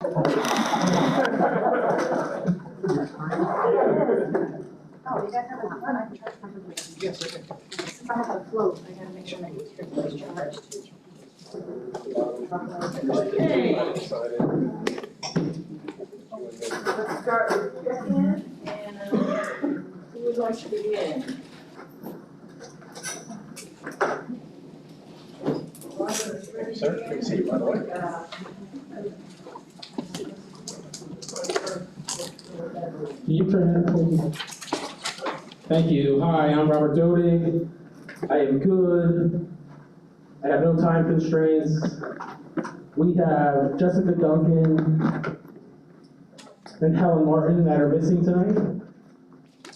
Oh, you guys have a fun, I can try to find it. Yes, okay. Since I have a float, I gotta make sure my computer is charged. Let's start with check-in, and who would like to begin? Sir, can we see you, by the way? Can you turn that, please? Thank you. Hi, I'm Robert Dodig. I am good. I have no time constraints. We have Jessica Duncan and Helen Martin that are missing tonight.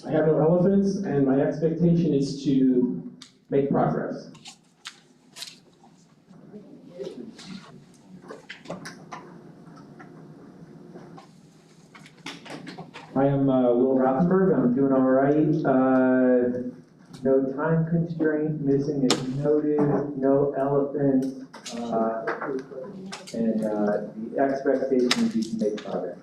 I have no elephants, and my expectation is to make progress. I am Will Rothenberg. I'm doing all right. No time constraint, missing is noted, no elephants, and the expectation is you can make progress.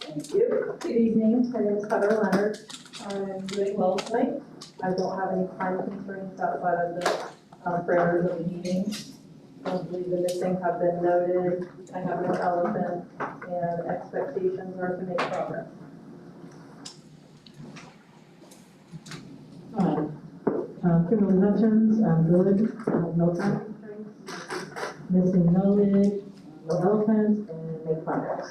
Thank you. Good evening, my name is Heather Leonard. I'm doing well tonight. I don't have any time constraints outside of the parameters of the meeting. I believe the missing have been noted. I have no elephant, and expectations are to make progress. Criminal veterans, good, no time constraints, missing noted, no elephants, and make progress.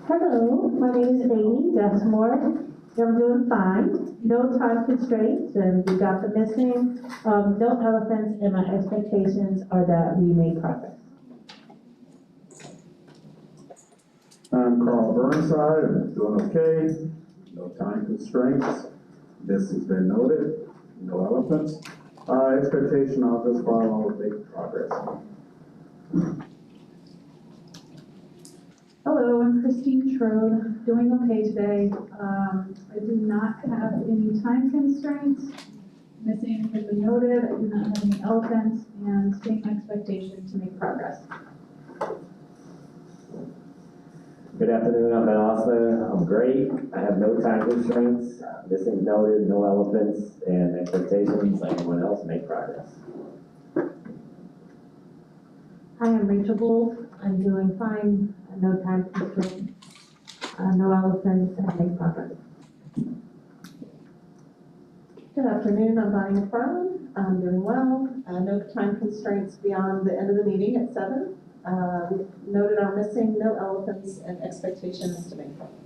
Hello, my name is Amy Dessmore. I'm doing fine, no time constraints, and we got the missing, no elephants, and my expectations are that we make progress. I'm Carl Burnside, I'm doing okay, no time constraints, this has been noted, no elephants. Expectation I'll just follow and make progress. Hello, I'm Christine Trode, doing okay today. I do not have any time constraints. Missing has been noted. I do not have any elephants, and same expectation to make progress. Good afternoon, I'm Ben Osler. I'm great. I have no time constraints, missing noted, no elephants, and expectations like everyone else make progress. Hi, I'm Rachel Wolf. I'm doing fine, no time constraints, no elephants, and make progress. Good afternoon, I'm Bonnie McFarland. I'm doing well. No time constraints beyond the end of the meeting at 7. We've noted our missing, no elephants, and expectations to make progress.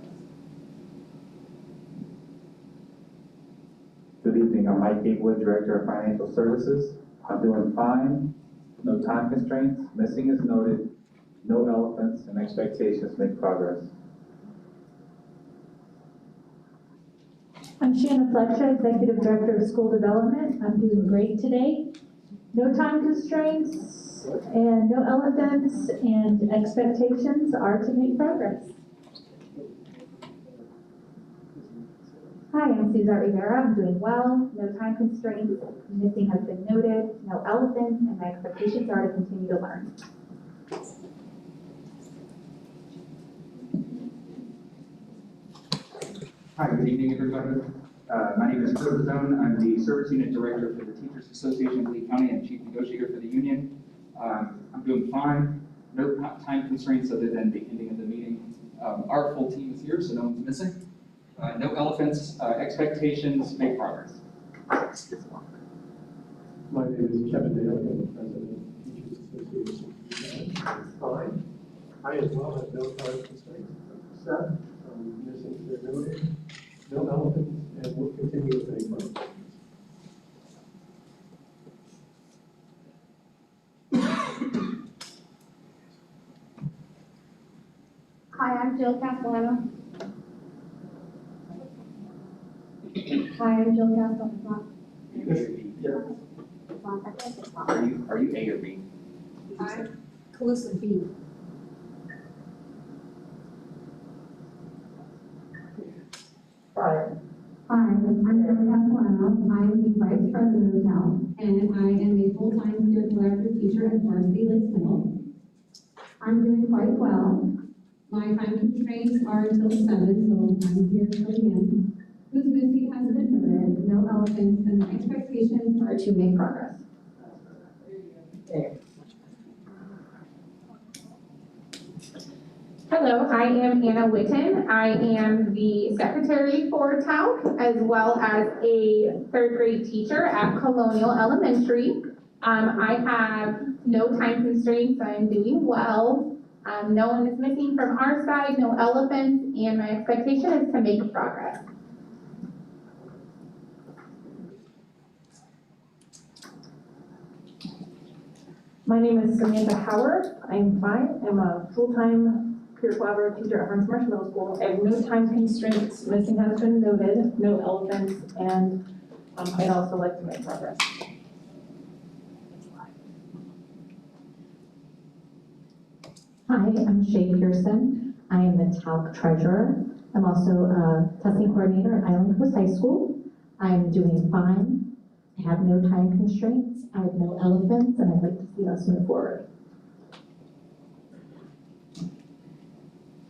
Good evening, I'm Mike Gatewood, Director of Financial Services. I'm doing fine, no time constraints, missing is noted, no elephants, and expectations make progress. I'm Shannon Fletcher, Executive Director of School Development. I'm doing great today. No time constraints and no elephants, and expectations are to make progress. Hi, I'm Cesar Rivera. I'm doing well. No time constraints. Missing has been noted. No elephants, and my expectations are to continue to learn. Hi, good evening, everybody. My name is Kurt Zone. I'm the Service Unit Director for the Teachers Association of Lee County and Chief Negotiator for the union. I'm doing fine. No time constraints other than the ending of the meeting. Our full team is here, so no one's missing. No elephants. Expectations make progress. My name is Kevin Daly, I'm the President of the Teachers Association. Fine. I as well have no time constraints. Set, missing their noted, no elephants, and we'll continue with any progress. Hi, I'm Jill Castellano. Hi, I'm Jill Castellano. Are you A or B? I'm Calusa B. Hi. Hi, I'm Jill Castellano. I'm Vice President of TALC, and I am a full-time peer collaborative teacher at Varsity Lakes Middle. I'm doing quite well. My time constraints are until 7, so I'm here till the end. Who's missing has been noted, no elephants, and my expectations are to make progress. Hello, I am Anna Witten. I am the secretary for TALC as well as a third grade teacher at Colonial Elementary. I have no time constraints. I'm doing well. No one is missing from our side, no elephants, and my expectation is to make progress. My name is Samantha Howard. I'm fine. I'm a full-time peer collaborative teacher at Friends Marsh Middle School. I have no time constraints. Missing has been noted, no elephants, and I'd also like to make progress. Hi, I'm Shay Pearson. I am the TALC treasurer. I'm also a testing coordinator at Island Coast High School. I'm doing fine. I have no time constraints. I have no elephants, and I'd like to see us move forward.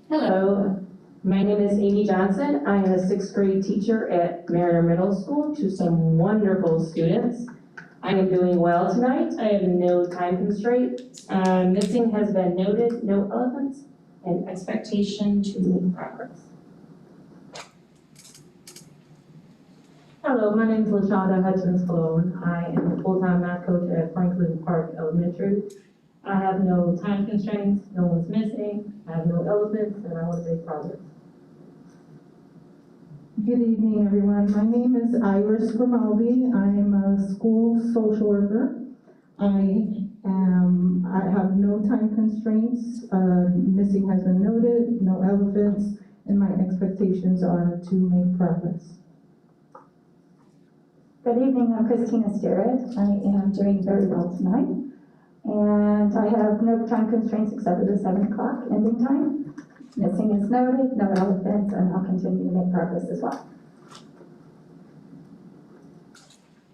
Hello, my name is Amy Johnson. I am a 6th grade teacher at Mariner Middle School to some wonderful students. I am doing well tonight. I have no time constraints. Missing has been noted, no elephants, and expectation to make progress. Hello, my name is LaShonda Hutchins Cologne. I am a full-time math coach at Franklin Park Elementary. I have no time constraints, no one's missing, I have no elephants, and I want to make progress. Good evening, everyone. My name is Iris Grimaldi. I'm a school social worker. I have no time constraints. Missing has been noted, no elephants, and my expectations are to make progress. Good evening, I'm Christina Sterrett. I am doing very well tonight. And I have no time constraints except for the 7 o'clock ending time. Missing is noted, no elephants, and I'll continue to make progress as well.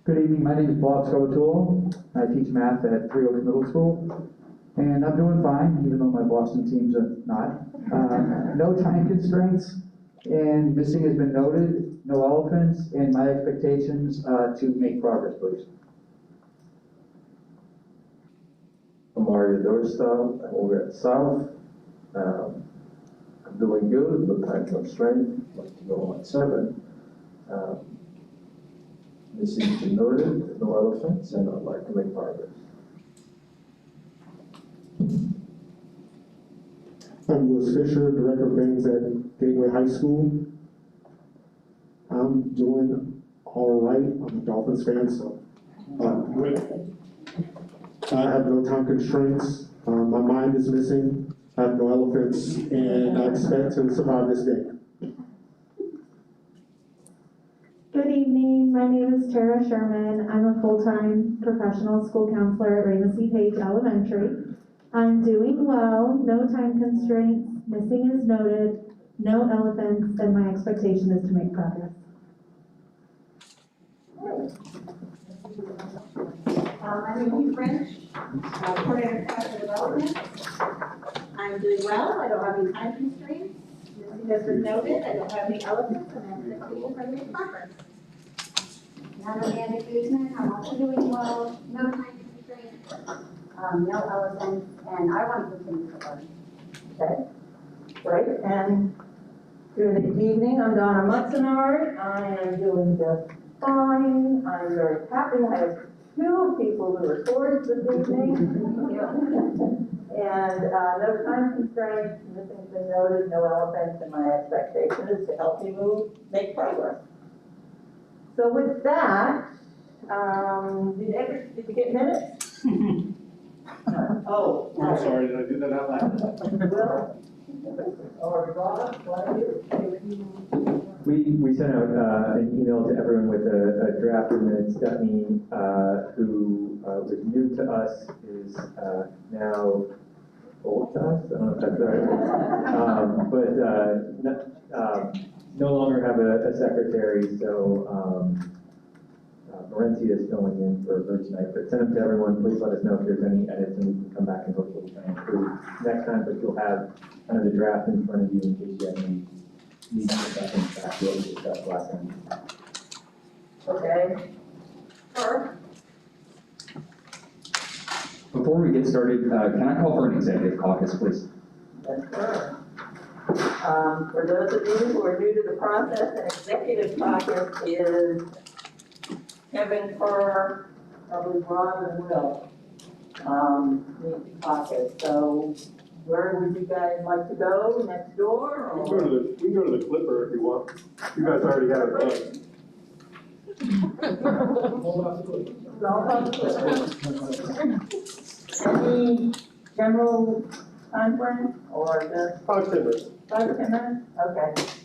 Good evening, my name is Bob Scotool. I teach math at Three Oaks Middle School, and I'm doing fine, even though my Boston teams are not. No time constraints, and missing has been noted, no elephants, and my expectations to make progress, please. I'm Mario Dorstall. I'm over at South. I'm doing good, no time constraint. Like to go on 7. Missing has been noted, no elephants, and I'd like to make progress. I'm Louis Fisher, Director of Things at Gateway High School. I'm doing all right. I'm a Dolphins fan, so I have no time constraints. My mind is missing. I have no elephants, and I expect to survive this day. Good evening, my name is Tara Sherman. I'm a full-time professional school counselor at Raymond C. Page Elementary. I'm doing well, no time constraints, missing is noted, no elephants, and my expectation is to make progress. My name is French, coordinator of professional development. I'm doing well. I don't have any time constraints. Missing has been noted. I don't have any elephants, and I'm expecting to make progress. I'm Amanda Guzman. I'm also doing well, no time constraints, no elephants, and I want to continue to learn. Okay, great, and good evening, I'm Donna Mutzenard. I am doing just fine. I'm very happy. I have 2 people who are towards this evening. And no time constraints, missing's been noted, no elephants, and my expectation is to help you make progress. So with that, did you get minutes? Oh. I'm sorry, did I do that out loud? Will, or Rob, one of you? We sent out an email to everyone with a draft of minutes. Stephanie, who was new to us, is now old to us. I don't know if that's right. But no longer have a secretary, so Morenci is filling in for her tonight, but send them to everyone. Please let us know if there's any edits, and we can come back and hopefully try and improve next time, but you'll have kind of the draft in front of you in case you have any needs to get back to what we discussed last time. Okay. Sure. Before we get started, can I call for an executive caucus, please? Yes, sir. For those of you who are new to the process, an executive caucus is Kevin Kerr, probably Rob and Will, need the caucus. So where would you guys like to go? Next door We or? can go to the Clipper if you want. You guys already got it done. Any general time frame or just 5 to 10 minutes. 5 to 10 minutes? Okay.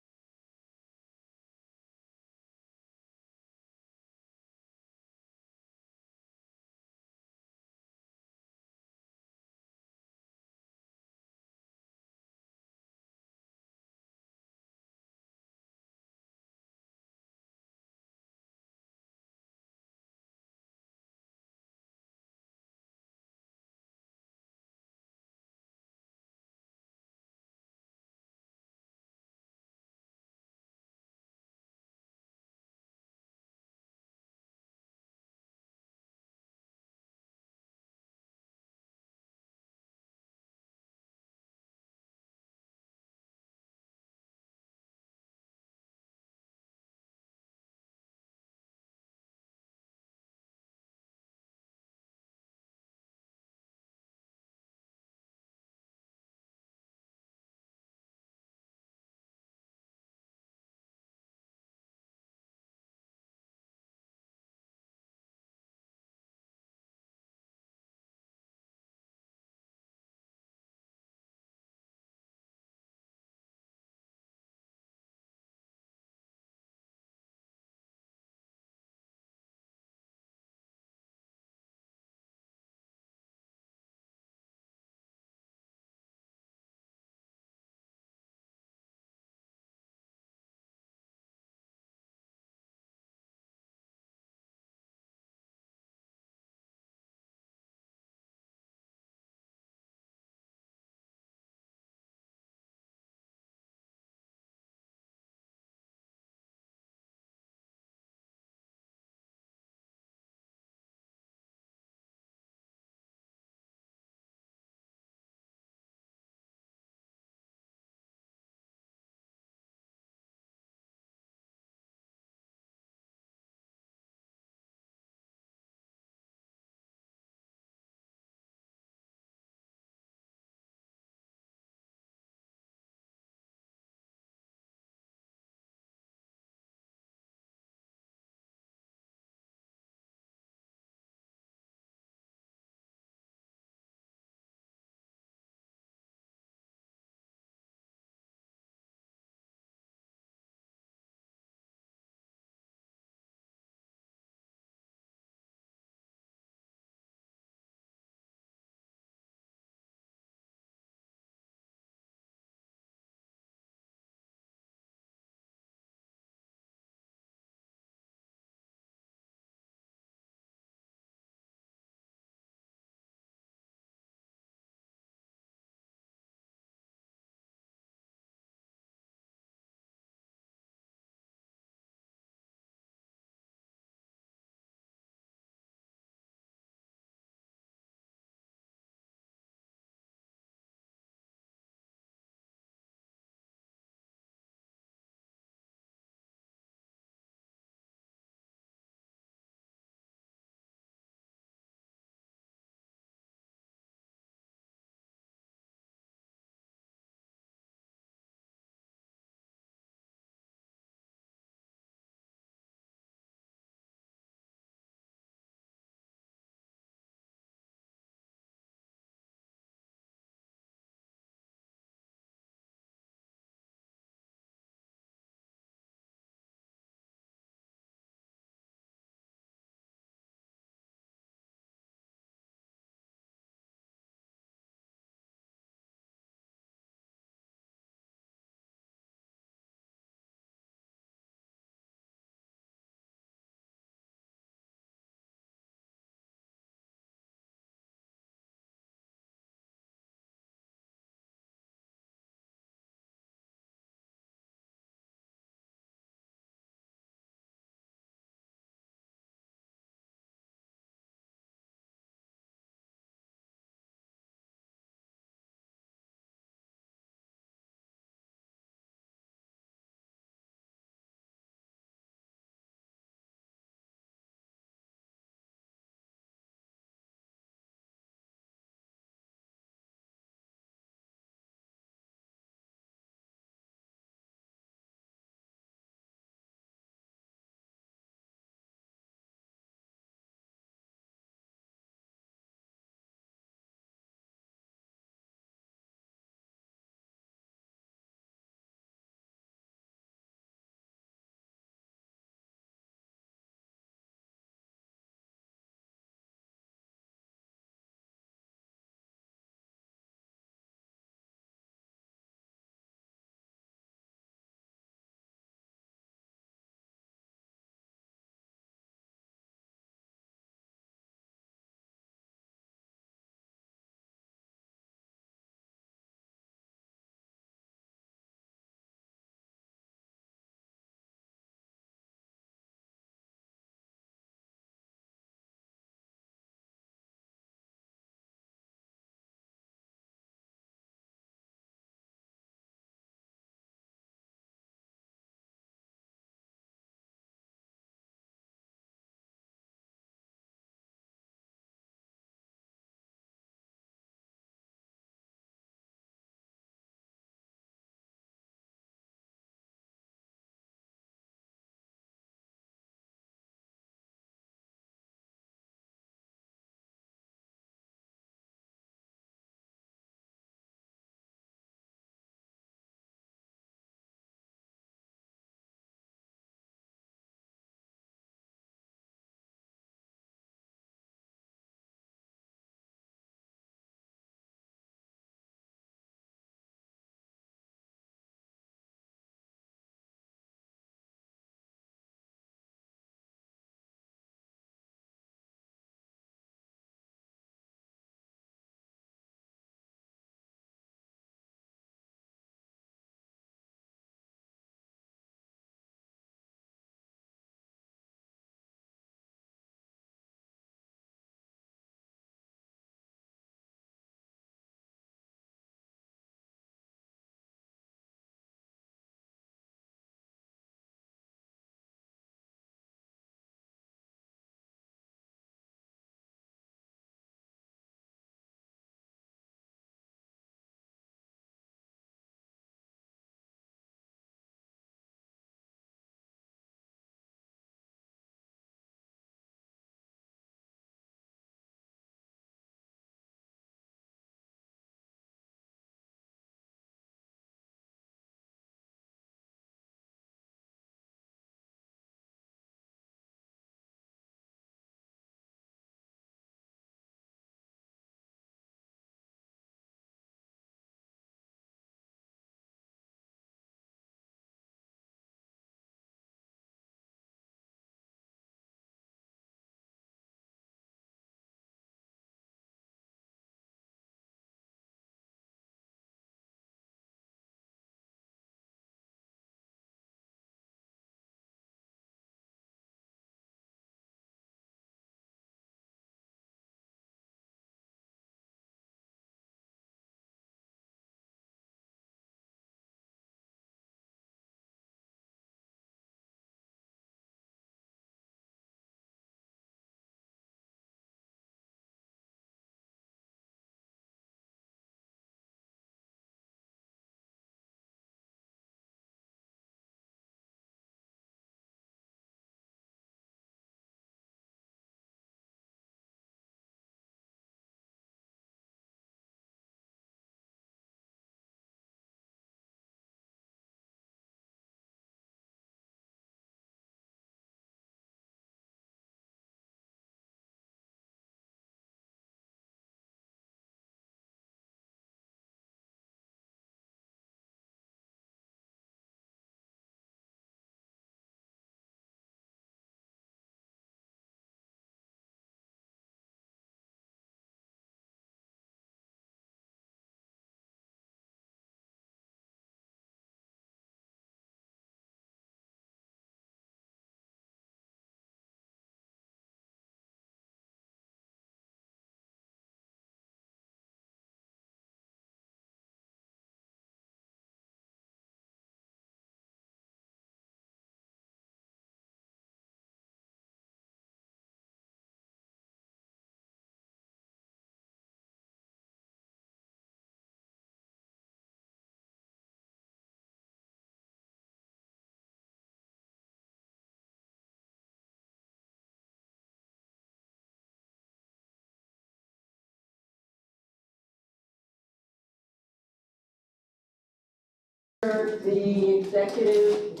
The executive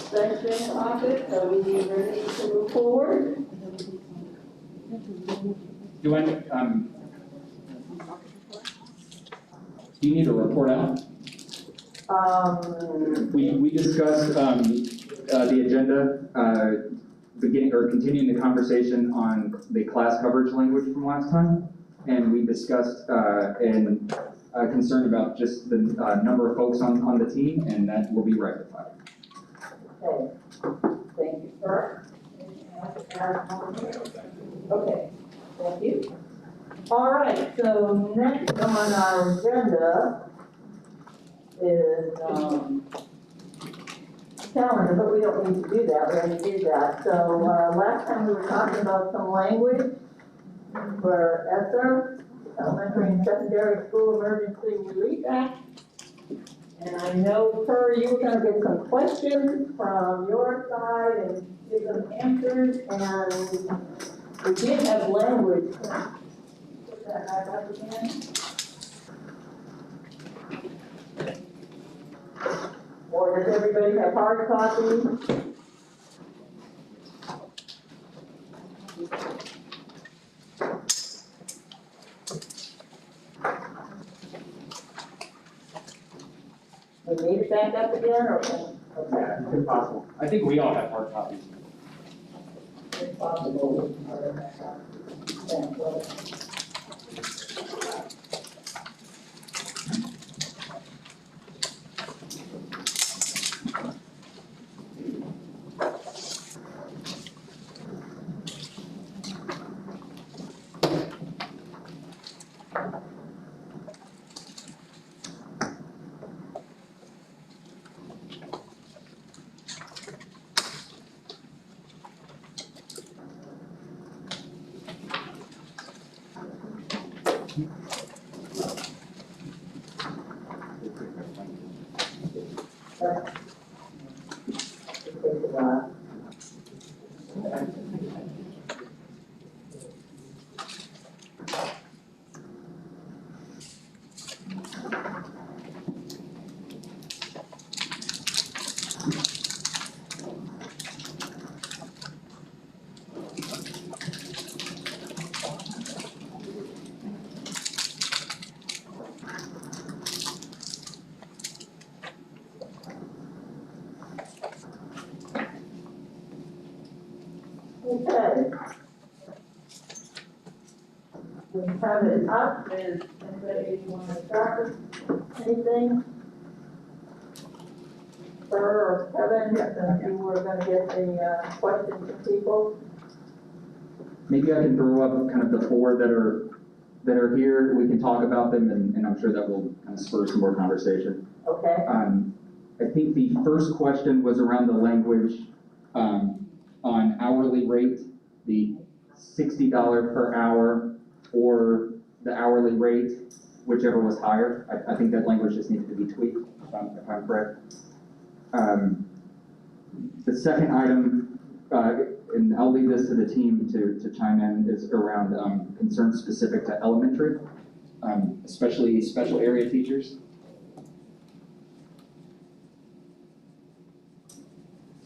session topic, are we ready to move forward? Do you need a report out? We discussed, the agenda, beginning or continuing the conversation on the class coverage language from last time. And we discussed, concern about just the, number of folks on the team, and that will be rectified. Okay, thank you, sir. Okay, thank you. All right, so next on our agenda is, calendar, but we don't need to do that, we already did that. So, last time we were talking about some language for ESSER, Elementary and Secondary School Emergency Relief Act. And I know, Per, you were gonna get some questions from your side and give them answers, and we did have language. Put that back up again. Or does everybody have hard copies? We need it back up again, or? Yeah, if possible. I think we all have hard copies. If possible. Yeah, well. Okay. We have it up. Is anybody want to start with anything? Sir or Kevin, since you were going to get the questions from people? Maybe I can throw up kind of the four that are here. We can talk about them, and I'm sure that will kind of spur some more conversation. Okay. I think the first question was around the language on hourly rate, the $60 per hour or the hourly rate, whichever was higher. I think that language just needed to be tweaked, if I'm correct. The second item, and I'll leave this to the team to chime in, is around concerns specific to elementary, especially special area teachers.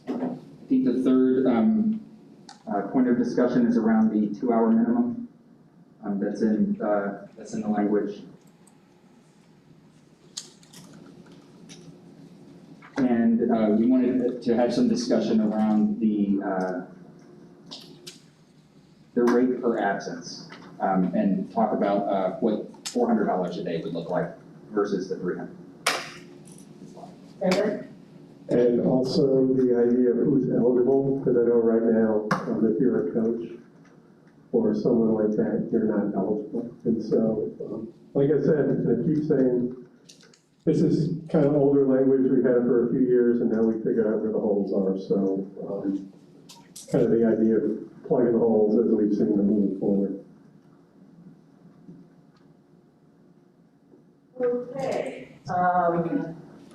I think the third point of discussion is around the 2-hour minimum. That's in the language. And we wanted to have some discussion around the rate per absence, and talk about what $400 a day would look like versus the $300. And also the idea of who's eligible, because I know right now, if you're a coach or someone like that, you're not eligible. And so, like I said, I keep saying, this is kind of older language. We've had it for a few years, and now we figured out where the holes are. So, kind of the idea of plugging the holes as we've seen them moving forward. Okay.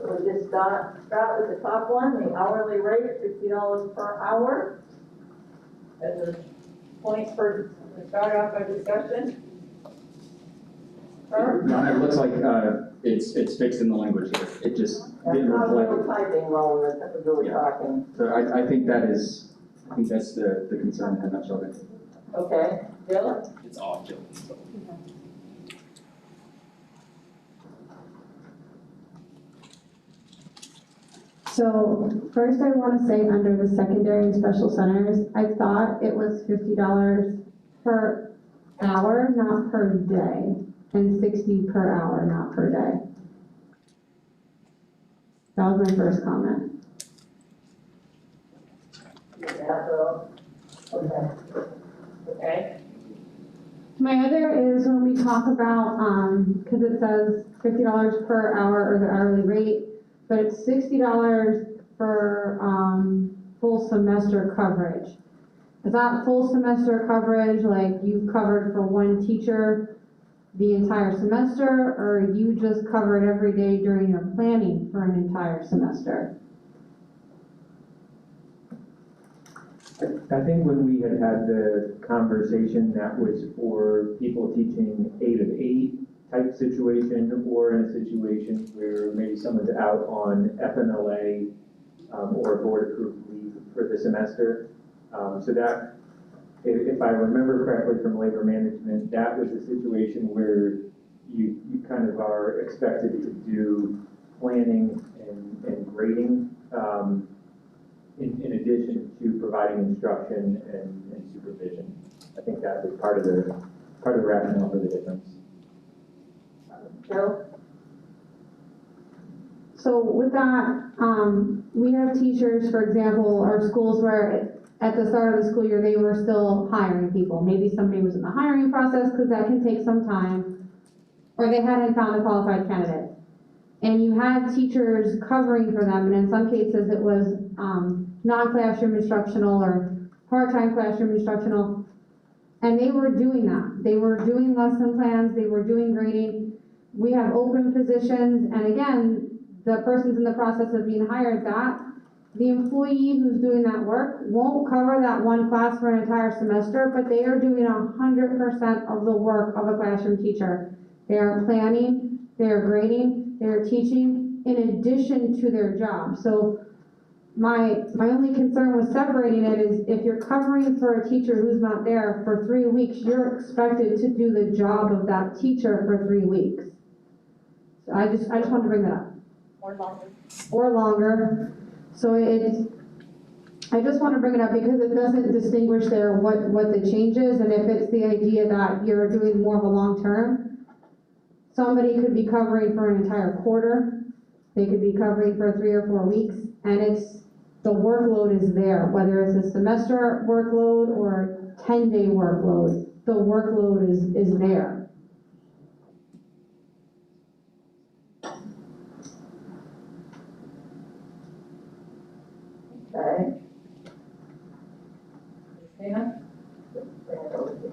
We'll just start with the top one, the hourly rate, $50 per hour. As a point to start off our discussion. No, it looks like, it's fixed in the language here. It just That's didn't not reflect. real typing wrong, that's what we're talking. So I think that's the concern in a nutshell. There. Okay, Jill? It's off, Jill. So first I want to say under the secondary and special centers, I thought it was $50 per hour, not per day, and $60 per hour, not per day. That was my first comment. Yeah, so, okay. My other is when we talk about, because it says $50 per hour or the hourly rate, but it's $60 for full semester coverage. Is that full semester coverage, like you've covered for one teacher the entire semester, or you just covered every day during your planning for an entire semester? I think when we had the conversation, that was for people teaching 8 of 8 type situation, or in a situation where maybe someone's out on FMLA or board approved leave for the semester. So that, if I remember correctly from labor management, that was a situation where you kind of are expected to do planning and grading in addition to providing instruction and supervision. I think that was part of the rationale for the difference. Jill? So with that, we have teachers, for example, or schools where at the start of the school year, they were still hiring people. Maybe somebody was in the hiring process, because that can take some time, or they hadn't found a qualified candidate. And you had teachers covering for them, and in some cases it was non-classroom instructional or part-time classroom instructional, and they were doing that. They were doing lesson plans, they were doing grading. We have open positions, and again, the person's in the process of being hired, that the employee who's doing that work won't cover that one class for an entire semester, but they are doing 100% of the work of a classroom teacher. They are planning, they are grading, they are teaching in addition to their job. So my only concern with separating it is if you're covering for a teacher who's not there for 3 weeks, you're expected to do the job of that teacher for 3 weeks. So I just wanted to bring that up. Or longer. Or longer. So I just want to bring it up because it doesn't distinguish there what the change is, and if it's the idea that you're doing more of a long term, somebody could be covering for an entire quarter, they could be covering for 3 or 4 weeks, and the workload is there, whether it's a semester workload or 10-day workload, the workload is there. Okay. Christina? Bring it over here.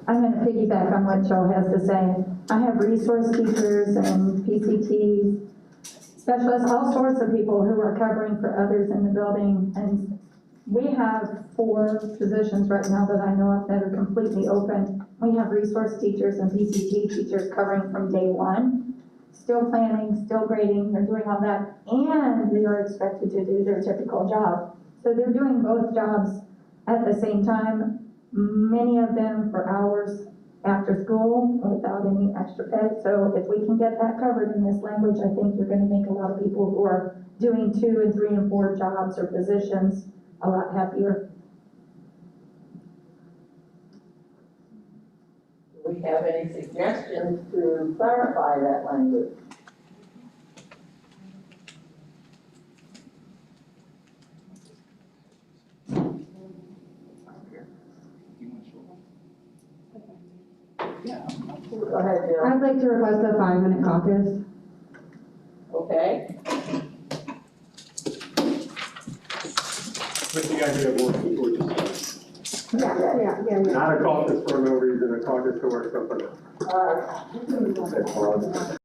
I'm going to piggyback on what Joe has to say. I have resource teachers and PCTs, specialists, all sorts of people who are covering for others in the building. And we have 4 positions right now that I know of that are completely open. We have resource teachers and PCT teachers covering from day 1, still planning, still grading, they're doing all that, and they are expected to do their typical job. So they're doing both jobs at the same time, many of them for hours after school without any extra pay. So if we can get that covered in this language, I think you're going to make a lot of people who are doing 2 and 3 and 4 jobs or positions a lot happier. Do we have any suggestions to clarify that language? Go ahead, Jill. I'd like to request a 5-minute caucus. Okay. With the idea of working towards this. Yeah. Not a caucus for no reason, a caucus to work something out. All right.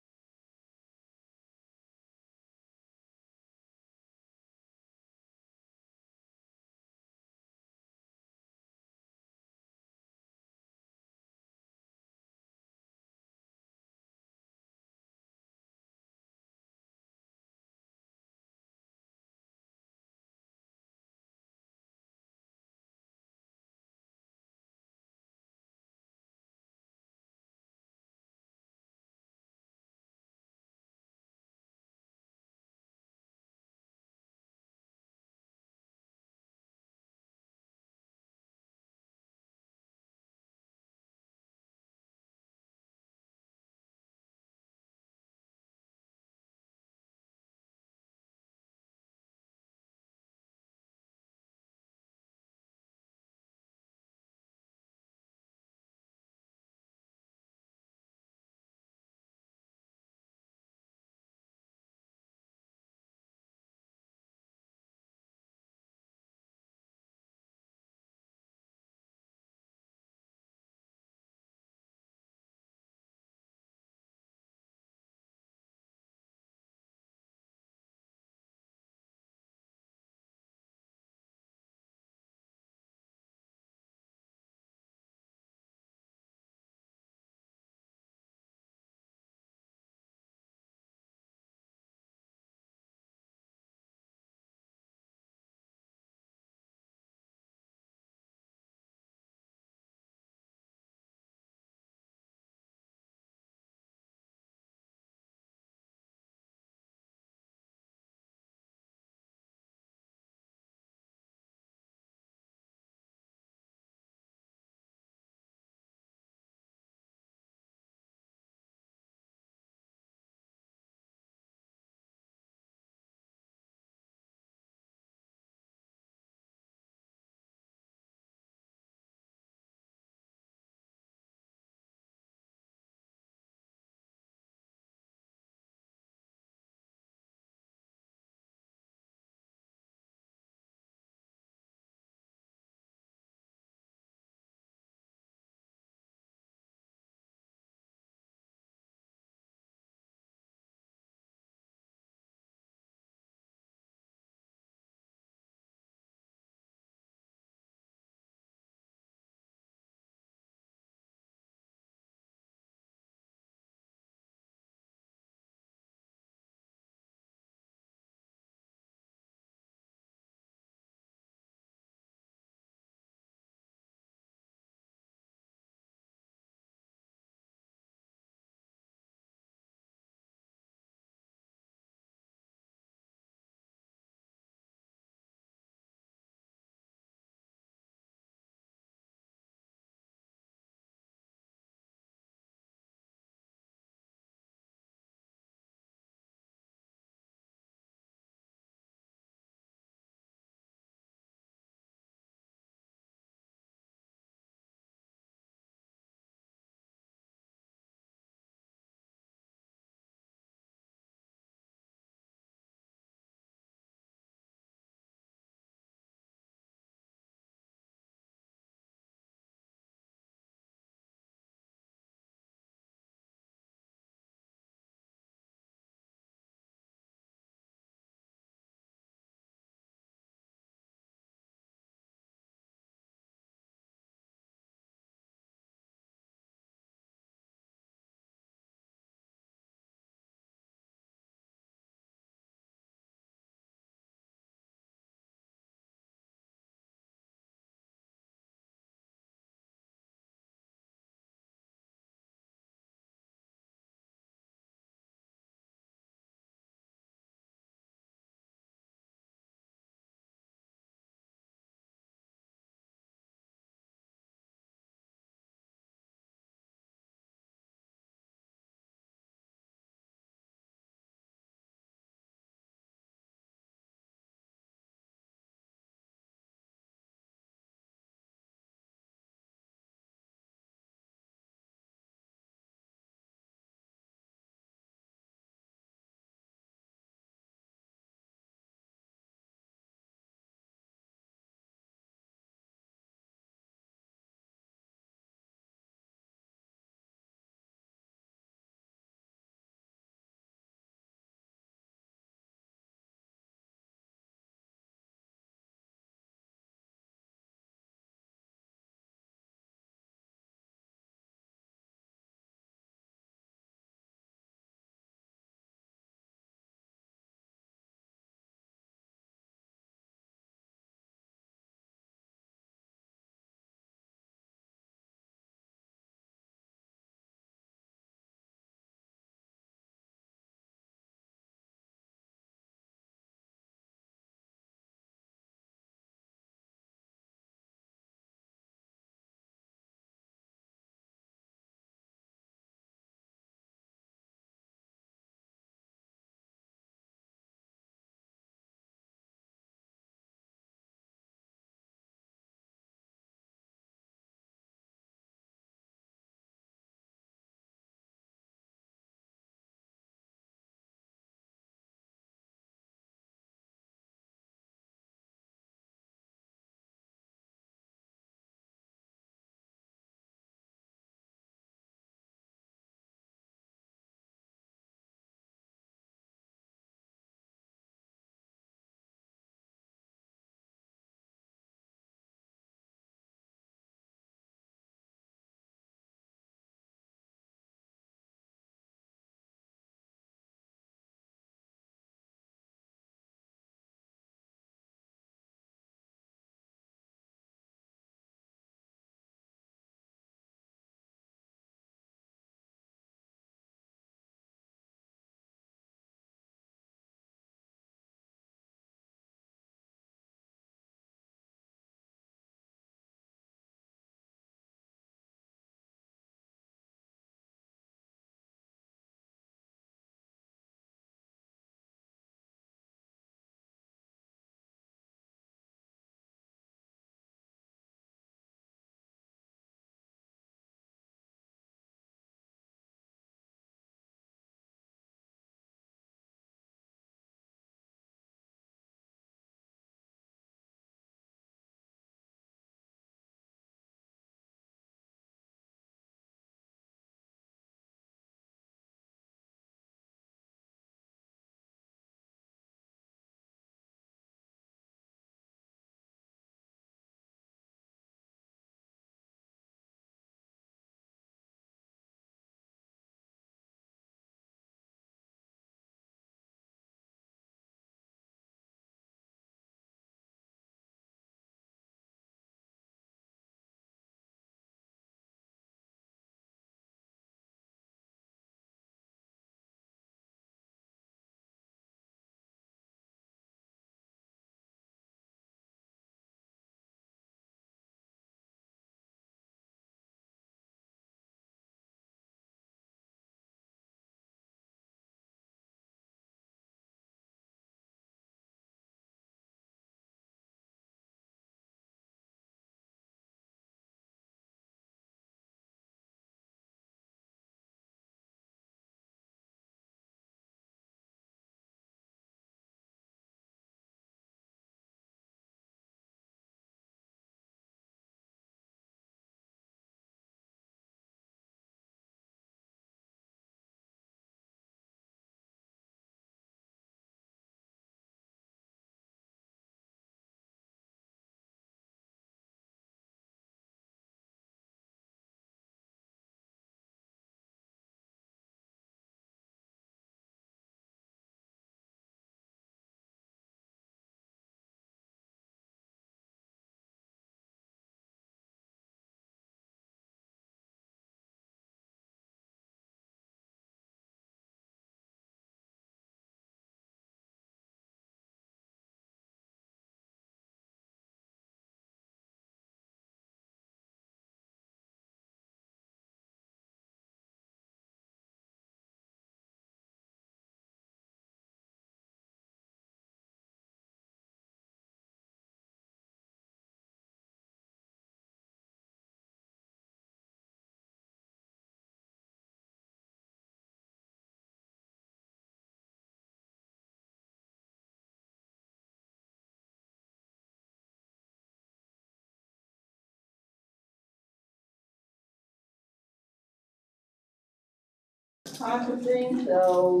caucusing, so,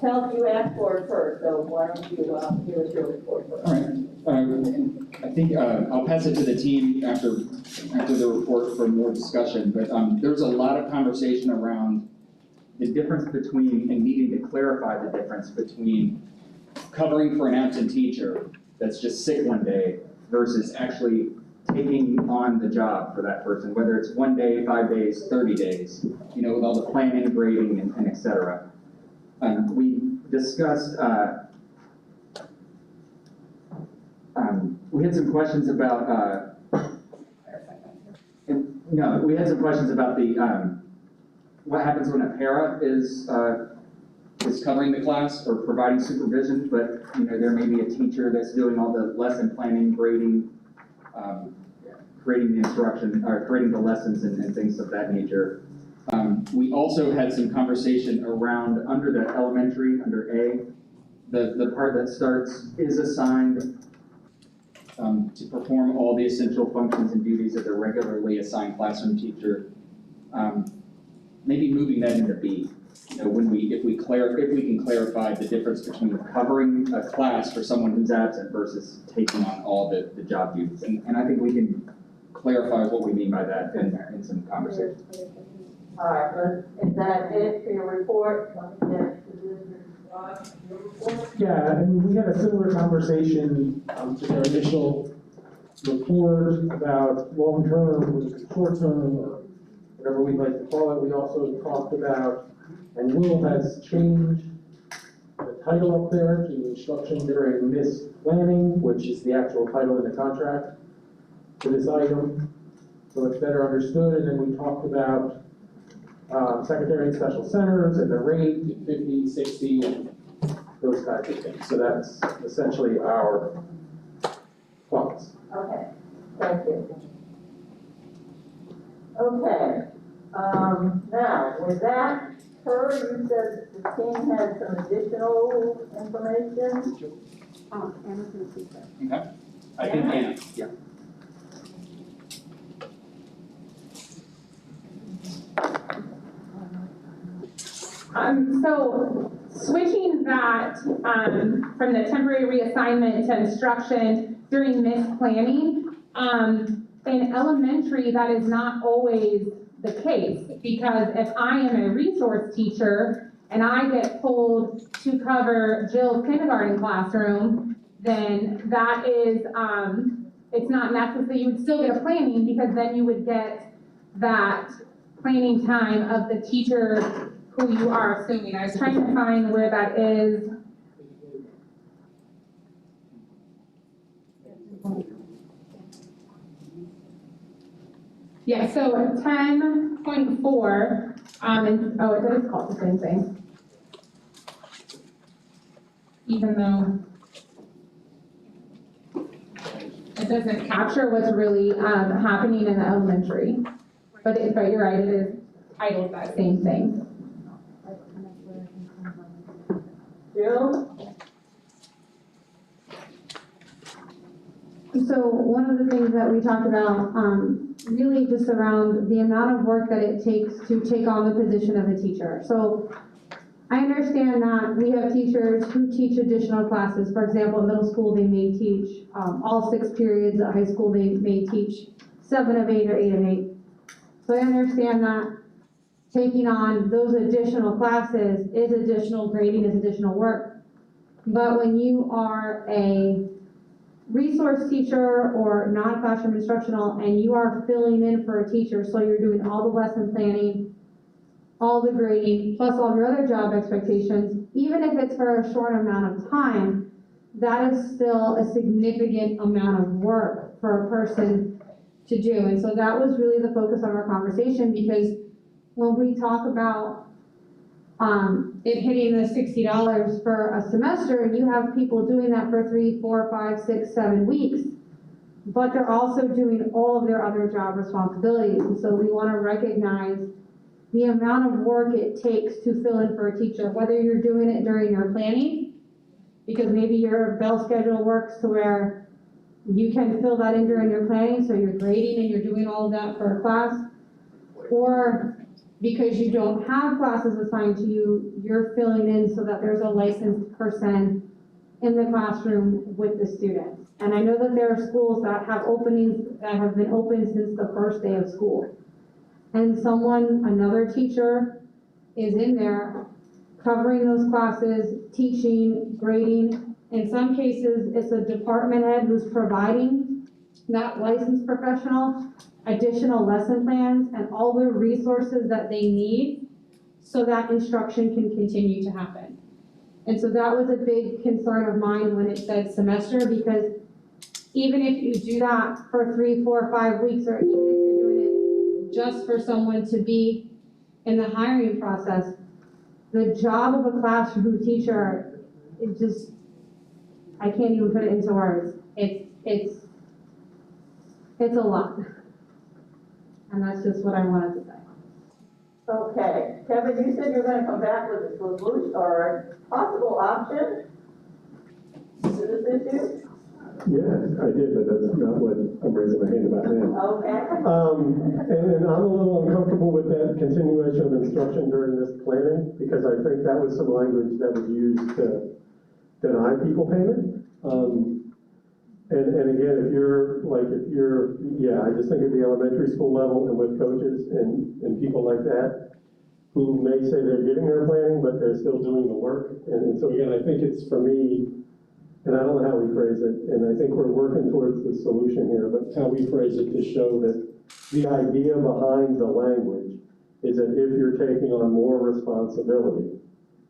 TALC, you asked for it first, so why don't you, give us your report first? All right, I think I'll pass it to the team after the report for more discussion, but there's a lot of conversation around the difference between, and needing to clarify the difference between covering for an absent teacher that's just sick one day versus actually taking on the job for that person, whether it's 1 day, 5 days, 30 days, you know, with all the planning, grading, and et cetera. We discussed, we had some questions about, we had some questions about the, what happens when a para is covering the class or providing supervision, but, you know, there may be a teacher that's doing all the lesson planning, grading, creating the instruction, or creating the lessons and things of that nature. We also had some conversation around, under the elementary, under A, the part that starts is assigned to perform all the essential functions and duties of the regularly assigned classroom teacher. Maybe moving that into B. You know, if we can clarify the difference between covering a class for someone who's absent versus taking on all the job duties. And I think we can clarify what we mean by that in some conversation. All right, is that it for your report? Yeah, I mean, we had a similar conversation to our initial report about long-term, short-term, or whatever we'd like to call it. We also talked about, and Will has changed the title up there to instruction during missed planning, which is the actual title in the contract for this item, so it's better understood. And then we talked about secondary and special centers and the rate, 50, 60, and those kinds of things. So that's essentially our thoughts. Okay, thank you. Okay, now, with that, you said the team had some additional information? Anna's gonna speak first. Okay. I think Anna, yeah. So switching that from the temporary reassignment to instruction during missed planning, in elementary, that is not always the case, because if I am a resource teacher and I get pulled to cover Jill's kindergarten classroom, then that is, it's not necessary. You would still get a planning, because then you would get that planning time of the teacher who you are assuming. I was trying to find where that is. Yeah, so 10.4, and, oh, it is called the same thing. Even though it doesn't capture what's really happening in the elementary. But you're right, it is titled that same thing. Jill? So one of the things that we talked about, really just around the amount of work that it takes to take on the position of a teacher. So I understand that we have teachers who teach additional classes. For example, in middle school, they may teach all 6 periods. At high school, they may teach 7 of 8 or 8 of 8. So I understand that taking on those additional classes is additional grading, is additional work. But when you are a resource teacher or non-classroom instructional and you are filling in for a teacher, so you're doing all the lesson planning, all the grading, plus all your other job expectations, even if it's for a short amount of time, that is still a significant amount of work for a person to do. And so that was really the focus of our conversation, because when we talk about it hitting the $60 for a semester, and you have people doing that for 3, 4, 5, 6, 7 weeks, but they're also doing all of their other job responsibilities. And so we want to recognize the amount of work it takes to fill in for a teacher, whether you're doing it during your planning, because maybe your bell schedule works to where you can fill that in during your planning, so you're grading and you're doing all of that for a class, or because you don't have classes assigned to you, you're filling in so that there's a licensed person in the classroom with the students. And I know that there are schools that have openings that have been open since the first day of school. And another teacher is in there covering those classes, teaching, grading. In some cases, it's a department head who's providing that licensed professional additional lesson plans and all the resources that they need so that instruction can continue to happen. And so that was a big concern of mine when it said semester, because even if you do that for 3, 4, 5 weeks, or even if you're doing it just for someone to be in the hiring process, the job of a classroom teacher, it just, I can't even put it into words. It's a lot. And that's just what I wanted to say. Okay, Kevin, you said you're gonna come back with a solution or a possible option to this issue? Yeah, I did, but that's not what I'm raising my hand about now. Okay. And I'm a little uncomfortable with that continuation of instruction during this planning, because I think that was some language that was used to deny people payment. And again, I just think at the elementary school level and with coaches and people like that, who may say they're getting their planning, but they're still doing the work. And so again, I think it's for me, and I don't know how we phrase it, and I think we're working towards the solution here, but how we phrase it to show that the idea behind the language is that if you're taking on more responsibility,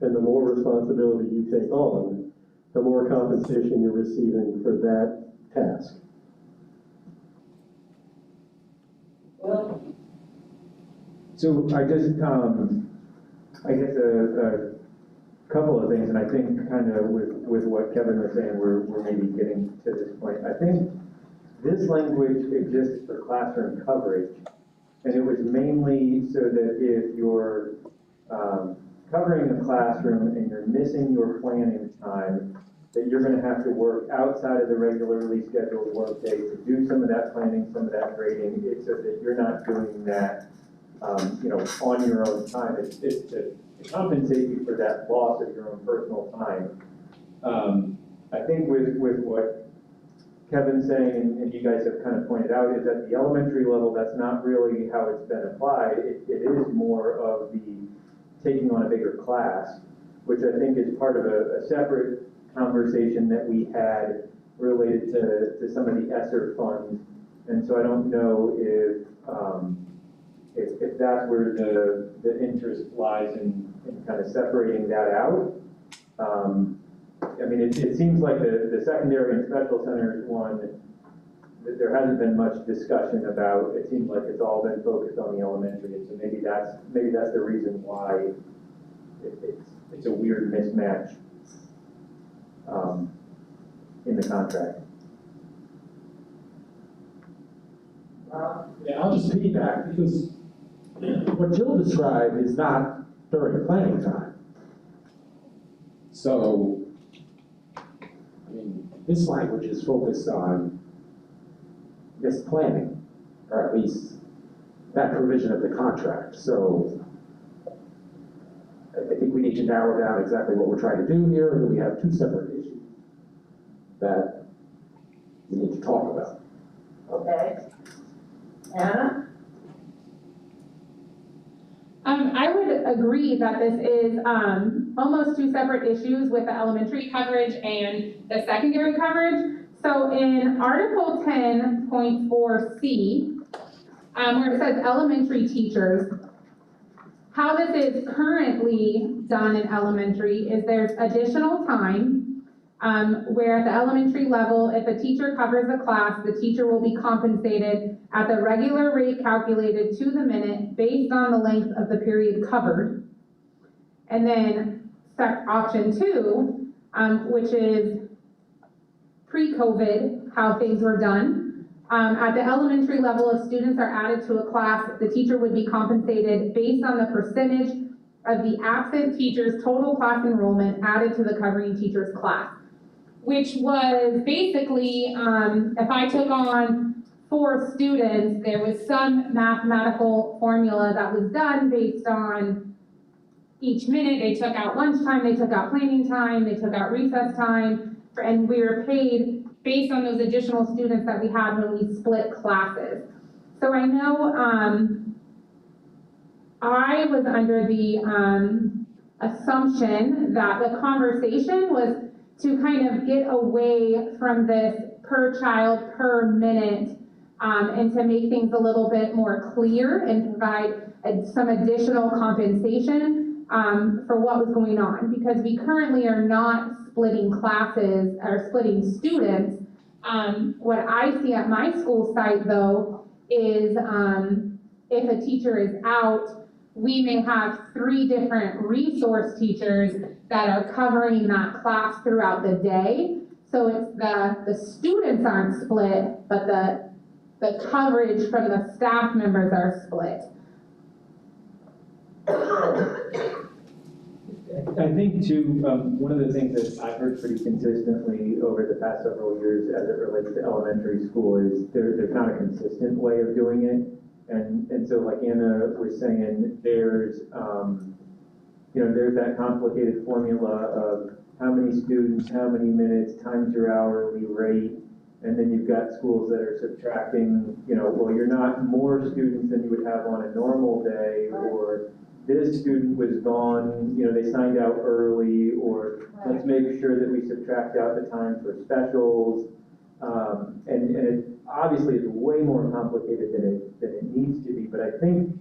and the more responsibility you take on, the more compensation you're receiving for that task. Well, So I just, I guess a couple of things, and I think kind of with what Kevin was saying, we're maybe getting to this point. I think this language exists for classroom coverage, and it was mainly so that if you're covering a classroom and you're missing your planning time, that you're going to have to work outside of the regularly scheduled workday to do some of that planning, some of that grading. It's so that you're not doing that, on your own time. It's to compensate you for that loss of your own personal time. I think with what Kevin's saying, and you guys have kind of pointed out, is at the elementary level, that's not really how it's been applied. It is more of the taking on a bigger class, which I think is part of a separate conversation that we had related to some of the ESSER funds. And so I don't know if that's where the interest lies in kind of separating that out. I mean, it seems like the secondary and special centers one, that there hasn't been much discussion about. It seems like it's all been focused on the elementary, and so maybe that's the reason why it's a weird mismatch in the contract. Yeah, I'll just piggyback, because what Jill described is not during planning time. So, I mean, this language is focused on this planning, or at least that provision of the contract. So, I think we need to narrow down exactly what we're trying to do here, and we have two separate issues that we need to talk about. okay. Anna? I would agree that this is almost two separate issues with the elementary coverage and the secondary coverage. So in Article 10.4C, where it says elementary teachers, how this is currently done in elementary is there's additional time where at the elementary level, if a teacher covers a class, the teacher will be compensated at the regular rate calculated to the minute based on the length of the period covered. And then option 2, which is pre-COVID, how things were done. At the elementary level, if students are added to a class, the teacher would be compensated based on the percentage of the absent teacher's total class enrollment added to the covering teacher's class, which was basically, if I took on 4 students, there was some mathematical formula that was done based on each minute. They took out lunchtime, they took out planning time, they took out recess time, and we were paid based on those additional students that we had when we split classes. So I know I was under the assumption that the conversation was to kind of get away from this per child, per minute, and to make things a little bit more clear and provide some additional compensation for what was going on. Because we currently are not splitting classes or splitting students. What I see at my school site though is if a teacher is out, we may have 3 different resource teachers that are covering that class throughout the day. So it's the students aren't split, but the coverage from the staff members are split. I think too, one of the things that I've heard pretty consistently over the past several years as it relates to elementary school is there's not a consistent way of doing it. And so like Anna was saying, there's that complicated formula of how many students, how many minutes, times your hourly rate, and then you've got schools that are subtracting, well, you're not more students than you would have on a normal day, or this student was gone, they signed out early, or let's make sure that we subtract out the time for specials. And it obviously is way more complicated than it needs to be, but I think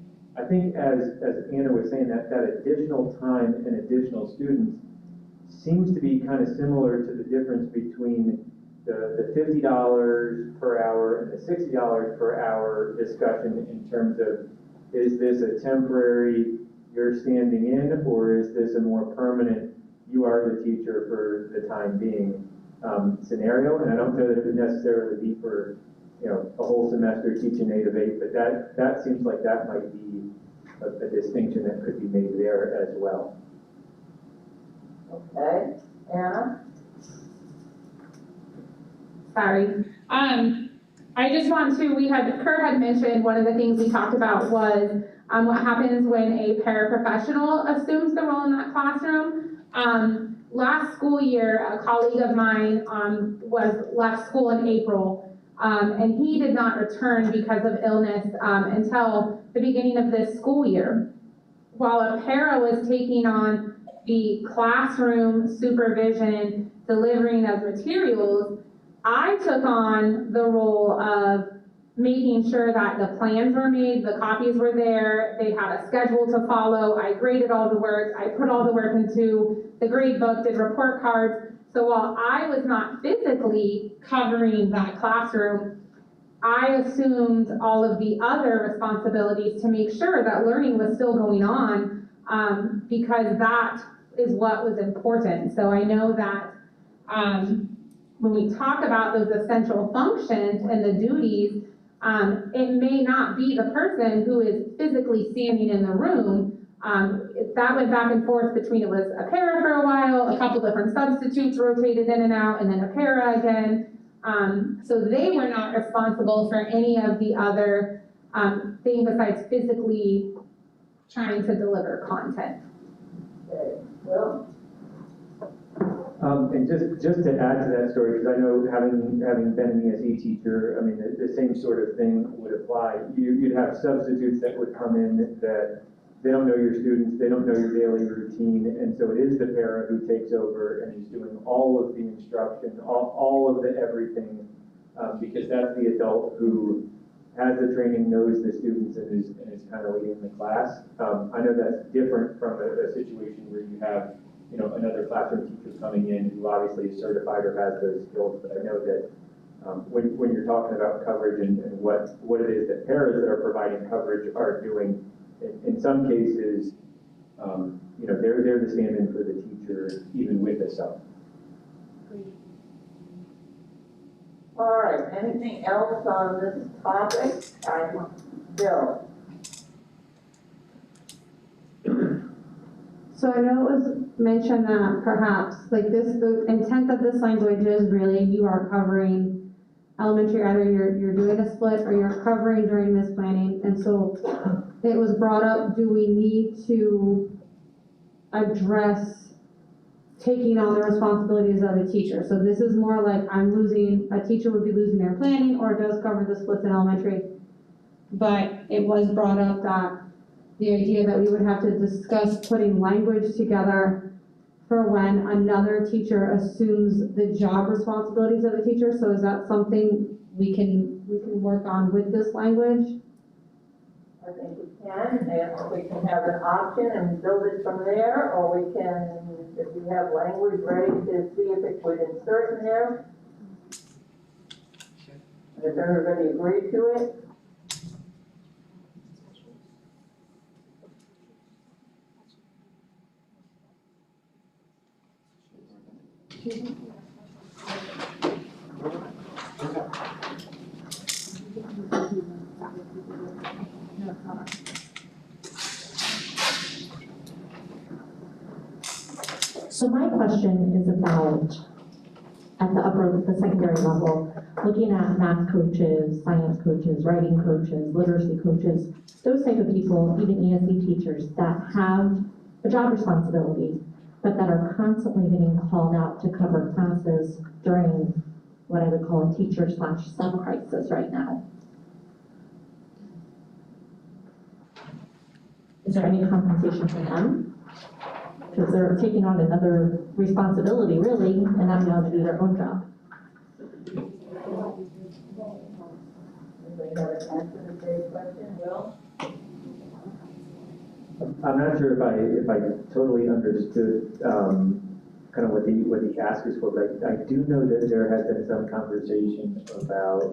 as Anna was saying, that additional time and additional students seems to be kind of similar to the difference between the $50 per hour and the $60 per hour discussion in terms of, is this a temporary, you're standing in, or is this a more permanent, you are the teacher for the time being scenario? And I don't know that it would necessarily be for a whole semester teaching 8 of 8, but that seems like that might be a distinction that could be made there as well. Okay, Anna? Sorry. I just want to, Kurt had mentioned one of the things we talked about was what happens when a paraprofessional assumes the role in that classroom. Last school year, a colleague of mine left school in April, and he did not return because of illness until the beginning of this school year. While a para was taking on the classroom supervision, delivering of materials, I took on the role of making sure that the plans were made, the copies were there, they had a schedule to follow, I graded all the work, I put all the work into the grade book, did report cards. So while I was not physically covering that classroom, I assumed all of the other responsibilities to make sure that learning was still going on, because that is what was important. So I know that when we talk about those essential functions and the duties, it may not be the person who is physically standing in the room. That went back and forth between, it was a para for a while, a couple different substitutes rotated in and out, and then a para again. So they were not responsible for any of the other things besides physically trying to deliver content. Okay, Will? And just to add to that story, because I know having been an ESE teacher, I mean, the same sort of thing would apply. You'd have substitutes that would come in that they don't know your students, they don't know your daily routine, and so it is the para who takes over and is doing all of the instruction, all of the everything, because that's the adult who has the training, knows the students, and is kind of leading the class. I know that's different from a situation where you have another classroom teacher coming in who obviously is certified or has those skills, but I know that when you're talking about coverage and what it is that paras that are providing coverage are doing, in some cases, they're the stand-in for the teacher, even with the sub. All right, anything else on this topic? Bill? So I know it was mentioned that perhaps, the intent of this language is really you are covering elementary, either you're doing a split or you're covering during miss planning. And so it was brought up, do we need to address taking on the responsibilities of a teacher? So this is more like a teacher would be losing their planning, or it does cover the splits in elementary. But it was brought up that the idea that we would have to discuss putting language together for when another teacher assumes the job responsibilities of a teacher. So is that something we can work on with this language? I think we can, and we can have an option and build it from there, or we can, if you have language ready to see if it would insert in there. If everybody agreed to it. So my question is about, at the secondary level, looking at math coaches, science coaches, writing coaches, literacy coaches, those type of people, even ESE teachers that have a job responsibility, but that are constantly getting called out to cover classes during what I would call a teacher/sub crisis right now. Is there any compensation for them? Because they're taking on another responsibility, really, and not being able to do their own job. Anybody have an answer to today's question? Will? I'm not sure if I totally understood kind of what the ask is for, but I do know that there has been some conversation about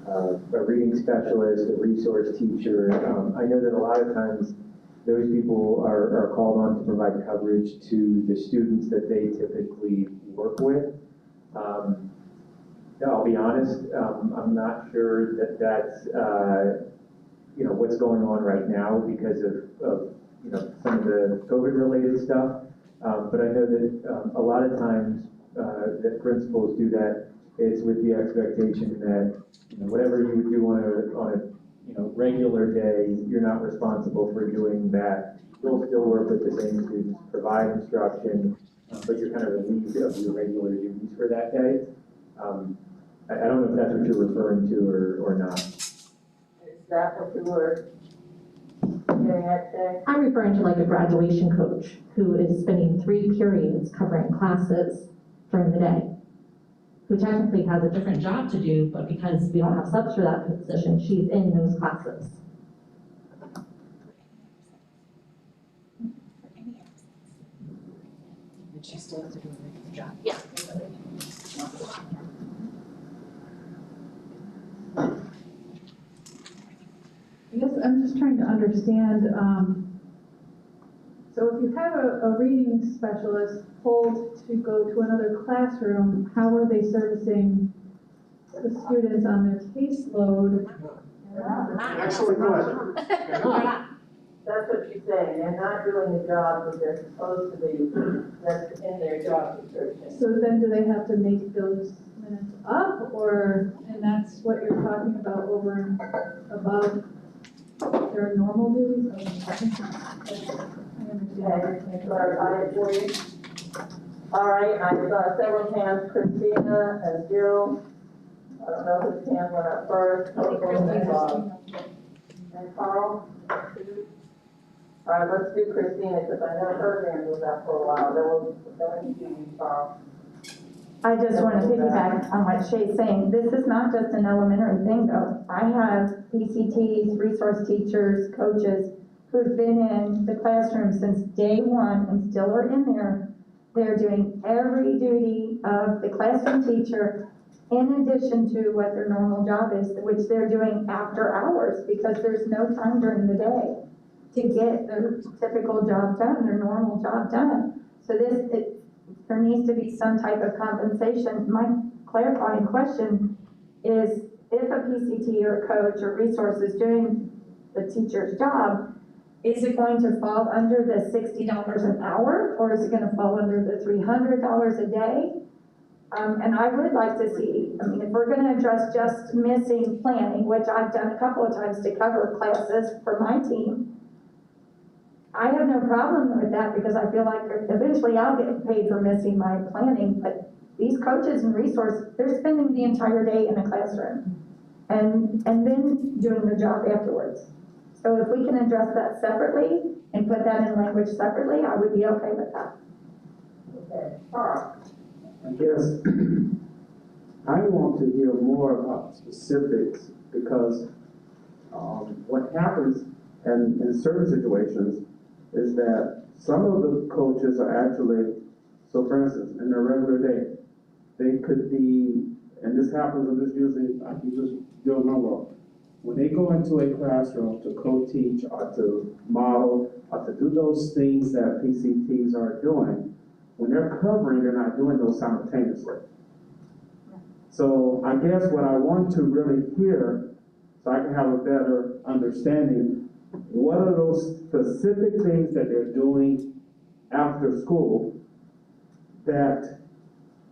a reading specialist, a resource teacher. I know that a lot of times those people are called on to provide coverage to the students that they typically work with. I'll be honest, I'm not sure that that's what's going on right now because of some of the COVID-related stuff. But I know that a lot of times that principals do that, it's with the expectation that whatever you would do on a regular day, you're not responsible for doing that. You'll still work with the same students, provide instruction, but you're kind of relieved of your regular duties for that day. I don't know if that's what you're referring to or not. Is that what you were getting at today? I'm referring to like a graduation coach who is spending 3 periods covering classes during the day, who technically has a different job to do, but because we don't have subs for that position, she's in those classes. But she still has to do a regular job. Yeah. I guess I'm just trying to understand, so if you have a reading specialist pulled to go to another classroom, how are they servicing the students on their caseload? Excellent question. That's what she's saying, they're not doing the job that they're supposed to be, that's in their job description. So then do they have to make those minutes up, and that's what you're talking about over and above their normal duties? I understand. Can I clarify it for you? All right, I saw several hands, Christina and Jill. I don't know whose hand went up first. And Carl? All right, let's do Christina, because I know her hand was up for a while. Then we do you, Carl. I just want to piggyback on what Shay's saying. This is not just an elementary thing, though. I have PCTs, resource teachers, coaches who've been in the classroom since day one and still are in there. They're doing every duty of the classroom teacher in addition to what their normal job is, which they're doing after hours because there's no time during the day to get their typical job done, their normal job done. So there needs to be some type of compensation. My clarifying question is, if a PCT or a coach or resource is doing the teacher's job, is it going to fall under the $60 an hour, or is it going to fall under the $300 a day? And I would like to see, I mean, if we're gonna address just missing planning, which I've done a couple of times to cover classes for my team, I have no problem with that because I feel like eventually I'll get paid for missing my planning, but these coaches and resources, they're spending the entire day in a classroom and then doing the job afterwards. So if we can address that separately and put that in language separately, I would be okay with that. Okay, Carl. I guess I want to hear more about specifics because what happens in certain situations is that some of the coaches are actually, so for instance, in their regular day, they could be, and this happens, I'm just using, I can just do my work. When they go into a classroom to co-teach or to model or to do those things that PCTs are doing, when they're covering, they're not doing those simultaneously. So I guess what I want to really hear, so I can have a better understanding, what are those specific things that they're doing after school that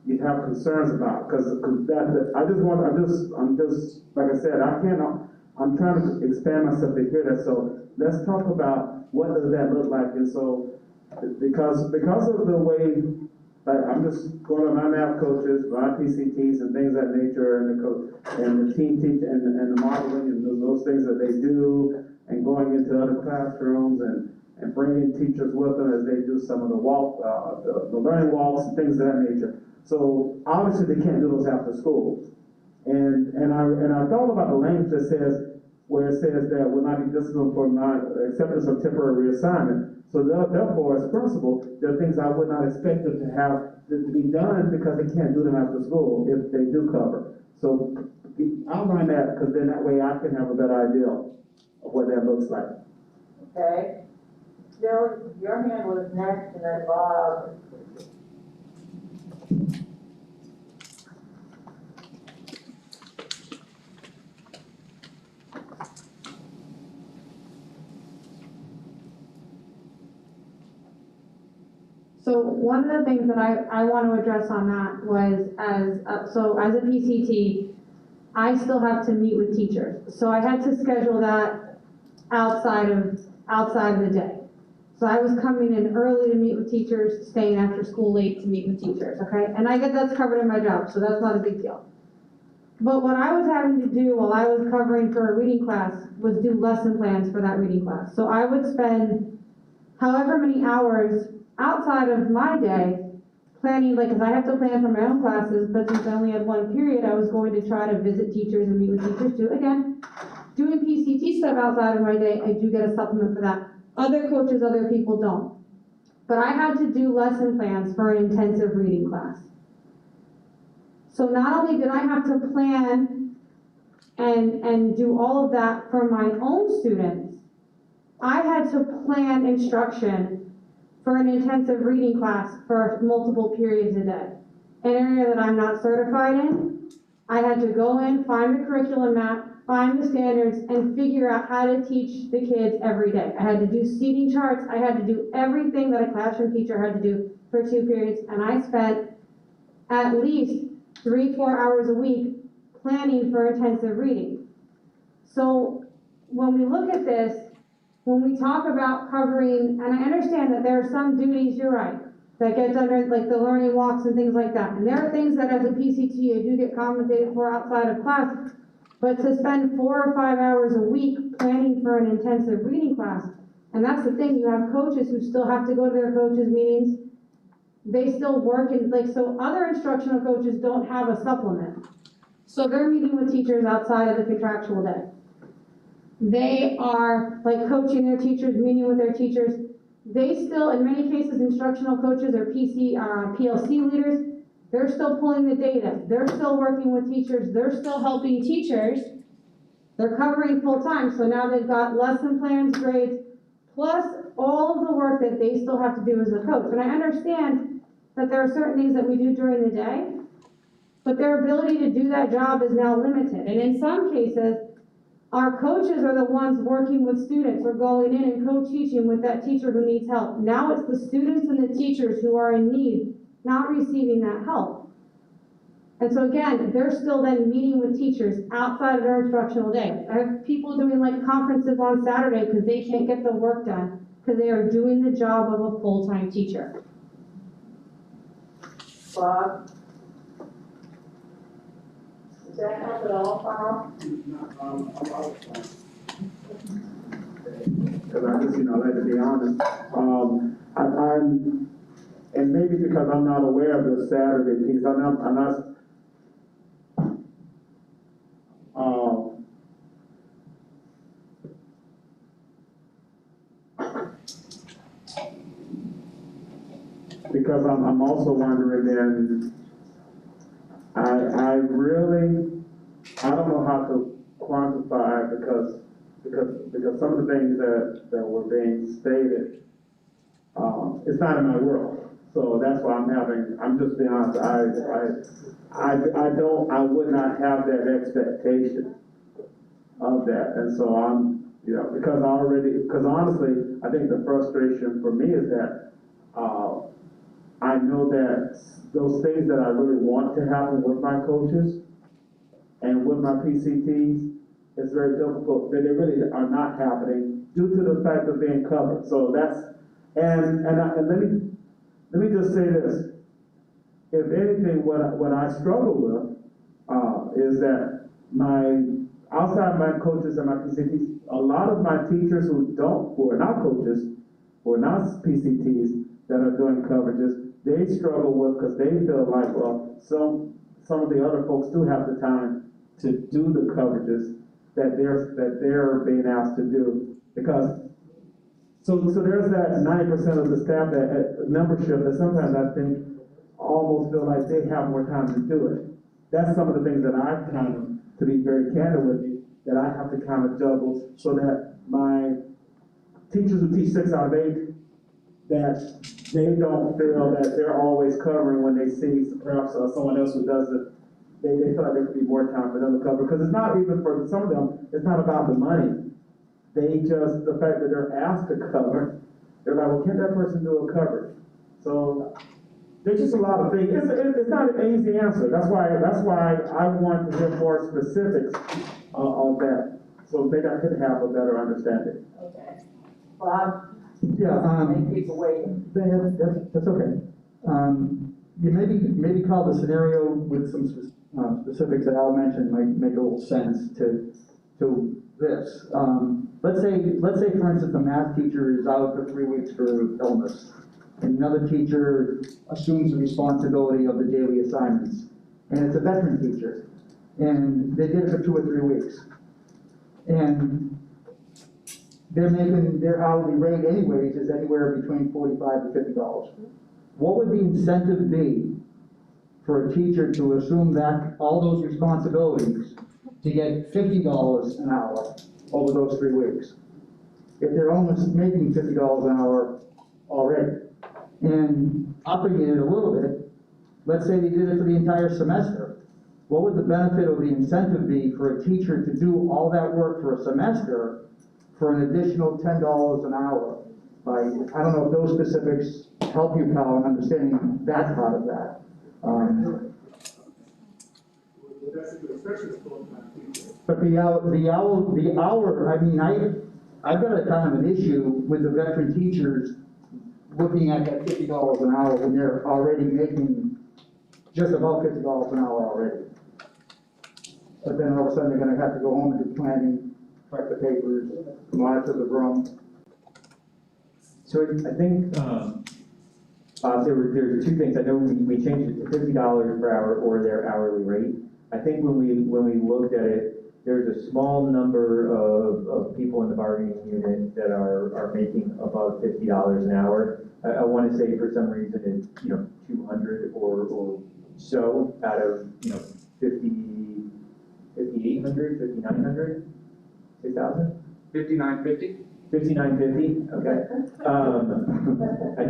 you have concerns about? Because that I'm just, like I said, I'm trying to expand myself to hear that. So let's talk about what does that look like. And so, because of the way, like I'm just going to my math coaches, my PCTs and things of that nature, and the team teach and the modeling and those things that they do, and going into other classrooms and bringing teachers with them as they do some of the the learning walks and things of that nature. So obviously they can't do those after school. And I thought about the language that says, where it says that will not be disciplined for non-acceptance of temporary reassignment. So therefore, as principal, there are things I would not expect them to have to be done because they can't do them after school if they do cover. So outline that, because then that way I can have a better idea of what that looks like. Okay. Jill, your hand was next, and then Bob. So one of the things that I want to address on that was as a PCT, I still have to meet with teachers. So I had to schedule that outside of the day. So I was coming in early to meet with teachers, staying after school late to meet with teachers, okay? And I get that's covered in my job, so that's not a big deal. But what I was having to do while I was covering for a reading class was do lesson plans for that reading class. So I would spend however many hours outside of my day planning, like, because I have to plan for my own classes, but since I only had one period, I was going to try to visit teachers and meet with teachers too. Again, doing PCT stuff outside of my day, I do get a supplement for that. Other coaches, other people don't. But I had to do lesson plans for an intensive reading class. So not only did I have to plan and do all of that for my own students, I had to plan instruction for an intensive reading class for multiple periods a day. An area that I'm not certified in, I had to go in, find the curriculum map, find the standards, and figure out how to teach the kids every day. I had to do seating charts, I had to do everything that a classroom teacher had to do for 2 periods, and I spent at least 3-4 hours a week planning for intensive reading. So when we look at this, when we talk about covering, and I understand that there are some duties, you're right, that gets under like the learning walks and things like that. And there are things that as a PCT I do get compensated for outside of class, but to spend 4 or 5 hours a week planning for an intensive reading class, and that's the thing, you have coaches who still have to go to their coaches meetings, they still work in, like, so other instructional coaches don't have a supplement. So they're meeting with teachers outside of the contractual day. They are like coaching their teachers, meeting with their teachers. They still, in many cases, instructional coaches or PLC leaders, they're still pulling the data. They're still working with teachers. They're still helping teachers. They're covering full time. So now they've got lesson plans, grades, plus all of the work that they still have to do as a coach. And I understand that there are certain things that we do during the day, but their ability to do that job is now limited. And in some cases, our coaches are the ones working with students or going in and co-teaching with that teacher who needs help. Now it's the students and the teachers who are in need, not receiving that help. And so again, they're still then meeting with teachers outside of their instructional day. I have people doing like conferences on Saturday because they can't get the work done, because they are doing the job of a full-time teacher. Bob? Does that help at all, Carl? Because I just, I like to be honest. I'm, and maybe because I'm not aware of the Saturday piece, I'm not because I'm also wondering then, I don't know how to quantify it because some of the things that were being stated, it's not in my world. So that's why I'm just being honest, I would not have that expectation of that. And so because honestly, I think the frustration for me is that, I know that those things that I really want to happen with my coaches and with my PCTs, it's very difficult, that they really are not happening due to the fact of being covered. So that's, and let me just say this. If anything, what I struggle with, is that outside my coaches and my PCTs, a lot of my teachers who are not coaches, who are not PCTs, that are doing coverages, they struggle with, because they feel like, well, some of the other folks do have the time to do the coverages that they're being asked to do. Because, so there's that 90% of the staff membership that sometimes I think almost feel like they have more time to do it. That's some of the things that I to be very candid with you, that I have to kind of juggle so that my teachers who teach 6 out of 8, that they don't feel that they're always covering when they see perhaps someone else who does it. They feel like there could be more time for them to cover. Because it's not even for some of them, it's not about the money. The fact that they're asked to cover, they're like, well, can't that person do a coverage? So there's just a lot of things. It's not an easy answer. That's why I want to hear more specifics on that. So maybe I could have a better understanding. Okay. Bob? Yeah, Make people wait. that's okay. You maybe call the scenario with some specifics that Al mentioned might make a little sense to this. Let's say for instance the math teacher is out for 3 weeks for illness, and another teacher assumes the responsibility of the daily assignments, and it's a veteran teacher, and they did it for 2 or 3 weeks, and they're making their hourly rate anyways is anywhere between $45 to $50. What would the incentive be for a teacher to assume that all those responsibilities to get $50 an hour over those 3 weeks, if they're almost making $50 an hour already? And upping it a little bit, let's say they did it for the entire semester. What would the benefit or the incentive be for a teacher to do all that work for a semester for an additional $10 an hour? I don't know if those specifics help you, Kyle, in understanding that part of that. But the hour, I mean, I've got a kind of an issue with the veteran teachers looking at that $50 an hour when they're already making just about $50 an hour already. But then all of a sudden they're gonna have to go home and do planning, correct the papers, monitor the room. So I think there were 2 things. I know we changed it to $50 per hour or their hourly rate. I think when we looked at it, there's a small number of people in the bargaining unit that are making above $50 an hour. I want to say for some reason it's 200 or so out of 5,800, 5,900, 6,000. 5950. 5950. Okay.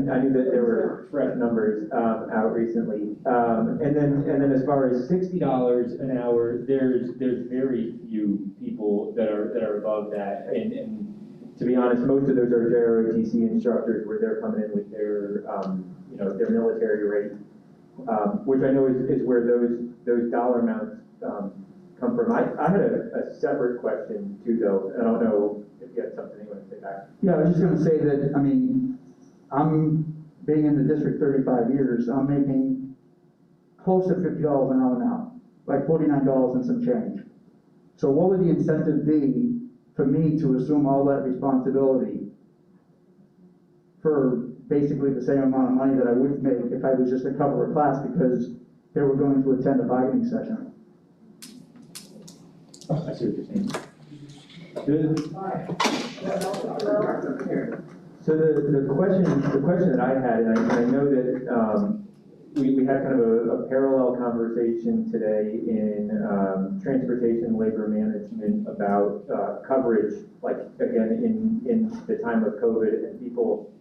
I knew that there were fresh numbers out recently. And then as far as $60 an hour, there's very few people that are above that. And to be honest, most of those are JROTC instructors where they're coming in with their their military rate, which I know is where those those dollar amounts come from. I had a separate question too, though. I don't know if you had something you want to say back. Yeah, I was just gonna say that, I mean, I'm being in the district 35 years, I'm making close to $50 an hour now, like $49 and some change. So what would the incentive be for me to assume all that responsibility for basically the same amount of money that I would make if I was just to cover a class because they were going to attend a bargaining session? I see what you're saying. So the question that I had, and I know that we had kind of a parallel conversation today in transportation labor management about coverage, like again in the time of COVID and people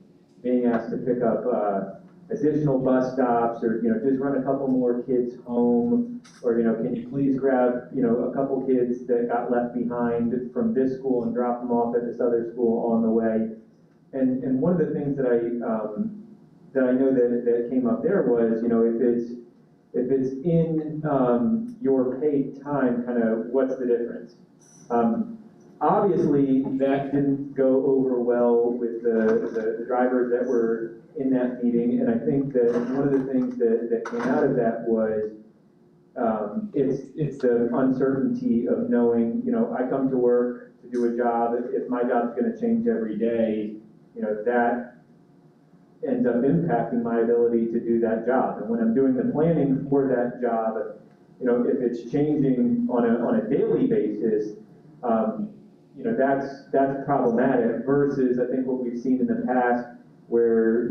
being asked to pick up additional bus stops, or just run a couple more kids home, or can you please grab a couple kids that got left behind from this school and drop them off at this other school on the way. And one of the things that I know that came up there was, if it's in your paid time, kind of what's the difference? Obviously, that didn't go over well with the drivers that were in that meeting, and I think that one of the things that came out of that was it's the uncertainty of knowing, I come to work to do a job. If my job's going to change every day, that ends up impacting my ability to do that job. And when I'm doing the planning for that job, if it's changing on a daily basis, that's problematic versus I think what we've seen in the past where,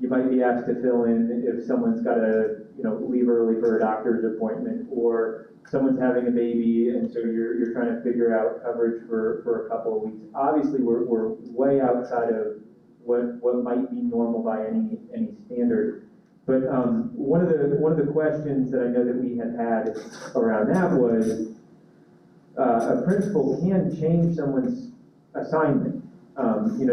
you might be asked to fill in if someone's got to, leave early for a doctor's appointment, or someone's having a baby, and so you're trying to figure out coverage for a couple of weeks. Obviously, we're way outside of what might be normal by any standard. But one of the questions that I know that we had around that was a principal can change someone's assignment.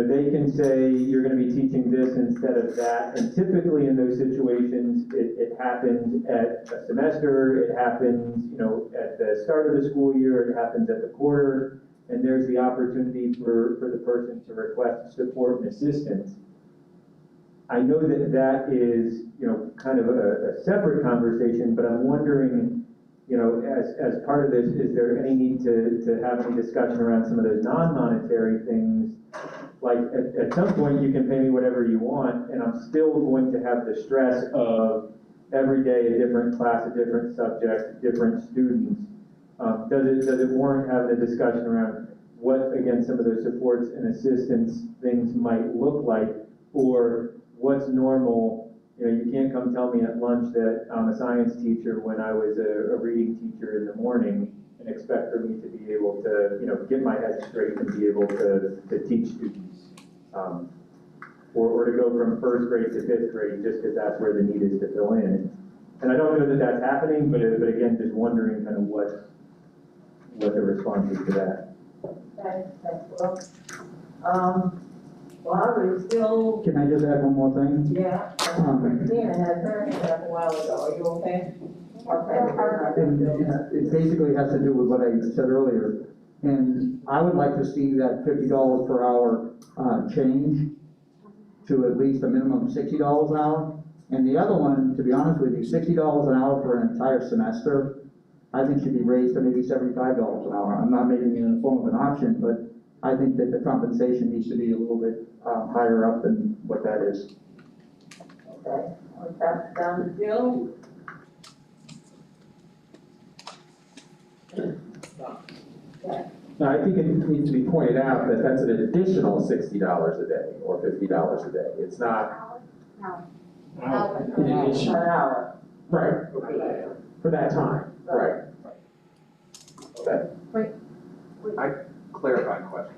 They can say you're going to be teaching this instead of that, and typically in those situations, it happens at a semester, it happens, at the start of the school year, it happens at the quarter, and there's the opportunity for the person to request support and assistance. I know that is, kind of a separate conversation, but I'm wondering, as part of this, is there any need to have any discussion around some of those non-monetary things? Like at some point you can pay me whatever you want, and I'm still going to have the stress of every day a different class, a different subject, different students. Does it warrant having a discussion around what, again, some of those supports and assistance things might look like, or what's normal? You can't come tell me at lunch that I'm a science teacher when I was a reading teacher in the morning and expect for me to be able to, get my head straight and be able to teach students. Or to go from first grade to fifth grade just because that's where the need is to fill in. And I don't know that that's happening, but again, just wondering kind of what the response is to that. Okay, thanks, Will. Bob, are you still? Can I just add one more thing? Yeah. Christina had her hand up a while ago. Are you okay? It basically has to do with what I said earlier. And I would like to see that $50 per hour change to at least a minimum of $60 an hour. And the other one, to be honest with you, $60 an hour for an entire semester, I think should be raised to maybe $75 an hour. I'm not making it in the form of an option, but I think that the compensation needs to be a little bit higher up than what that is. Okay, I'll pass it down to Jill. Okay. Now, I think it needs to be pointed out that that's an additional $60 a day or $50 a day. It's not in addition. An hour. Right. For that time. Right. Okay. Clarifying question.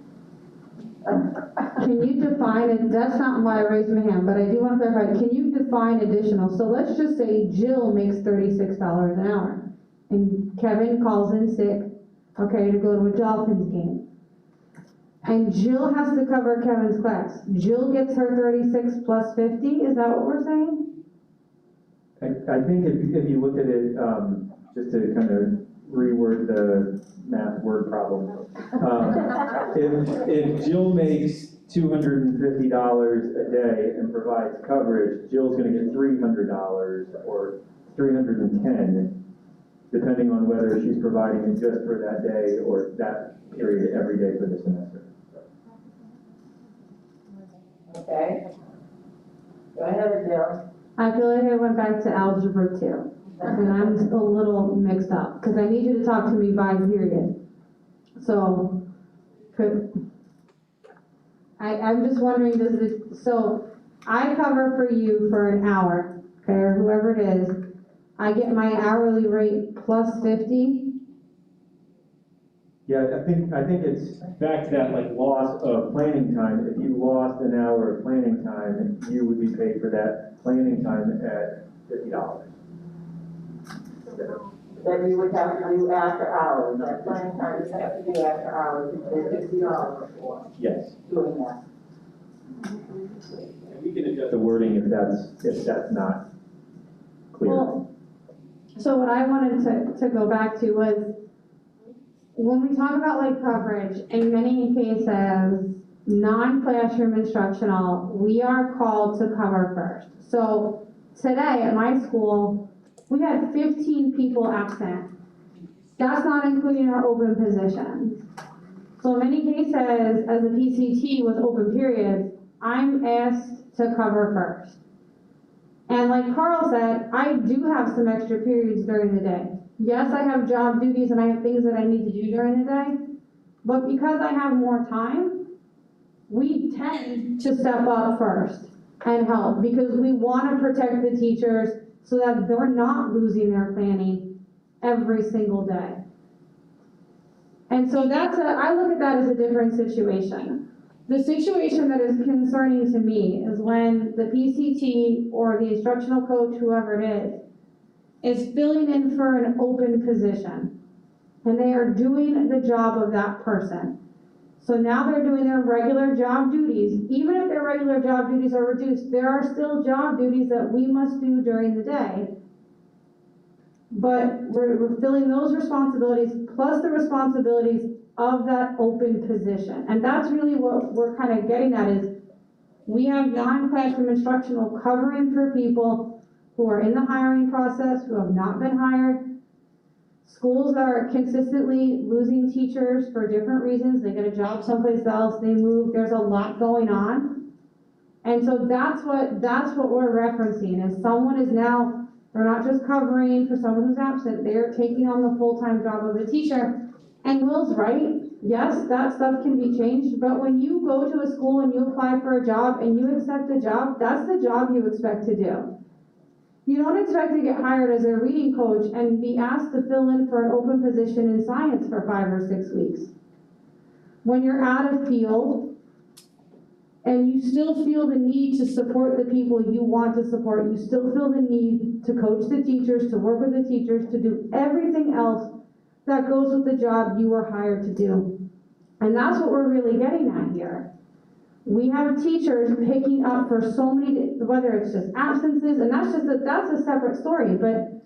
Can you define it? That's not why I raised my hand, but I do want to clarify. Can you define additional? So let's just say Jill makes $36 an hour, and Kevin calls in sick, okay, to go to a Dolphins game. And Jill has to cover Kevin's class. Jill gets her 36 plus 50, is that what we're saying? I think if you look at it just to kind of reword the math word problem. If Jill makes $250 a day and provides coverage, Jill's gonna get $300 or $310, depending on whether she's providing it just for that day or that period every day for the semester. Okay. Go ahead, Jill. I feel like I went back to algebra 2, and I'm a little mixed up, because I need you to talk to me by period. So, I'm just wondering, so I cover for you for an hour, okay, or whoever it is, I get my hourly rate plus 50? Yeah, I think it's back to that like loss of planning time. If you lost an hour of planning time, you would be paid for that planning time at $50. That you would have to do after hours, that planning time you have to do after hours, you pay $50 for Yes. doing that. We can adjust the wording if that's not clear. Well, so what I wanted to go back to was, when we talk about like coverage, in many cases, non-classroom instructional, we are called to cover first. So today at my school, we had 15 people absent. That's not including our open positions. So in many cases, as a PCT with open periods, I'm asked to cover first. And like Carl said, I do have some extra periods during the day. Yes, I have job duties and I have things that I need to do during the day, but because I have more time, we tend to step up first and help, because we want to protect the teachers so that they're not losing their planning every single day. And so I look at that as a different situation. The situation that is concerning to me is when the PCT or the instructional coach, whoever it is filling in for an open position, and they are doing the job of that person. So now they're doing their regular job duties. Even if their regular job duties are reduced, there are still job duties that we must do during the day. But we're filling those responsibilities plus the responsibilities of that open position. And that's really what we're kind of getting at, is we have non-classroom instructional covering for people who are in the hiring process, who have not been hired. Schools are consistently losing teachers for different reasons. They get a job someplace else, they move, there's a lot going on. And so that's what we're referencing, is someone is now, they're not just covering for someone who's absent, they're taking on the full-time job of a teacher. And Will's right, yes, that stuff can be changed, but when you go to a school and you apply for a job and you accept a job, that's the job you expect to do. You don't expect to get hired as a reading coach and be asked to fill in for an open position in science for 5 or 6 weeks. When you're out of field and you still feel the need to support the people you want to support, you still feel the need to coach the teachers, to work with the teachers, to do everything else that goes with the job you were hired to do. And that's what we're really getting at here. We have teachers picking up for so many, whether it's just absences, and that's a separate story, but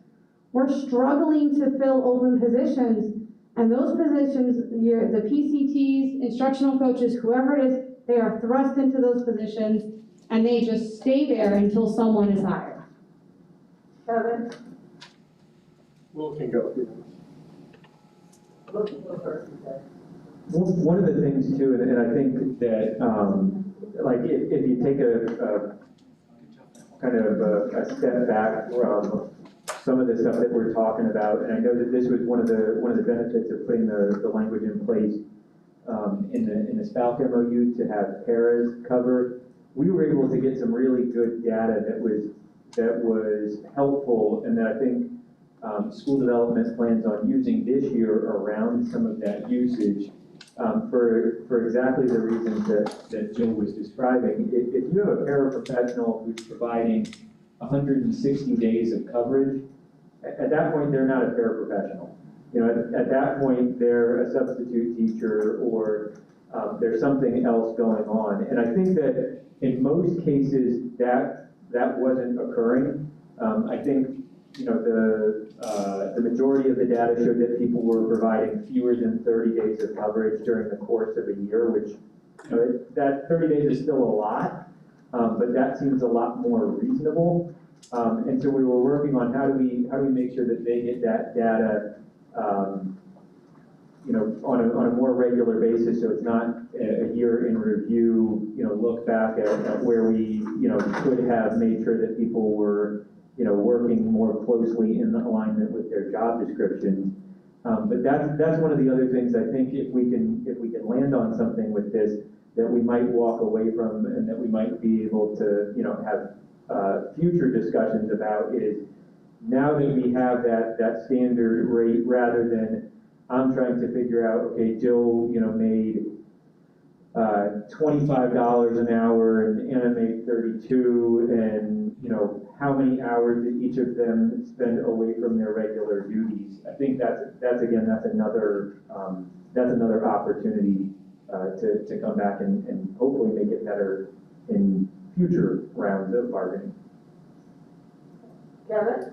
we're struggling to fill open positions, and those positions, the PCTs, instructional coaches, whoever it is, they are thrust into those positions, and they just stay there until someone is hired. Kevin? Will can go. One of the things too, and I think that, like if you take a kind of a step back from some of the stuff that we're talking about, and I know that this was one of the benefits of putting the language in place in the SPALC MOU to have paras covered. We were able to get some really good data that was helpful, and that I think school development plans on using this year around some of that usage for exactly the reasons that Jill was describing. If you have a paraprofessional who's providing 160 days of coverage, at that point they're not a paraprofessional. You know, at that point they're a substitute teacher, or there's something else going on. And I think that in most cases that wasn't occurring. I think the majority of the data showed that people were providing fewer than 30 days of coverage during the course of a year, which, that 30 days is still a lot, but that seems a lot more reasonable. And so we were working on how do we make sure that they get that data, on a more regular basis, so it's not a year in review, look back at where we, could have made sure that people were, working more closely in alignment with their job descriptions. But that's one of the other things I think if we can land on something with this that we might walk away from and that we might be able to, have future discussions about is now that we have that standard rate rather than I'm trying to figure out, okay, Jill, made $25 an hour and Anna made 32 and, how many hours did each of them spend away from their regular duties? I think that's another opportunity to come back and hopefully make it better in future rounds of bargaining. Kevin?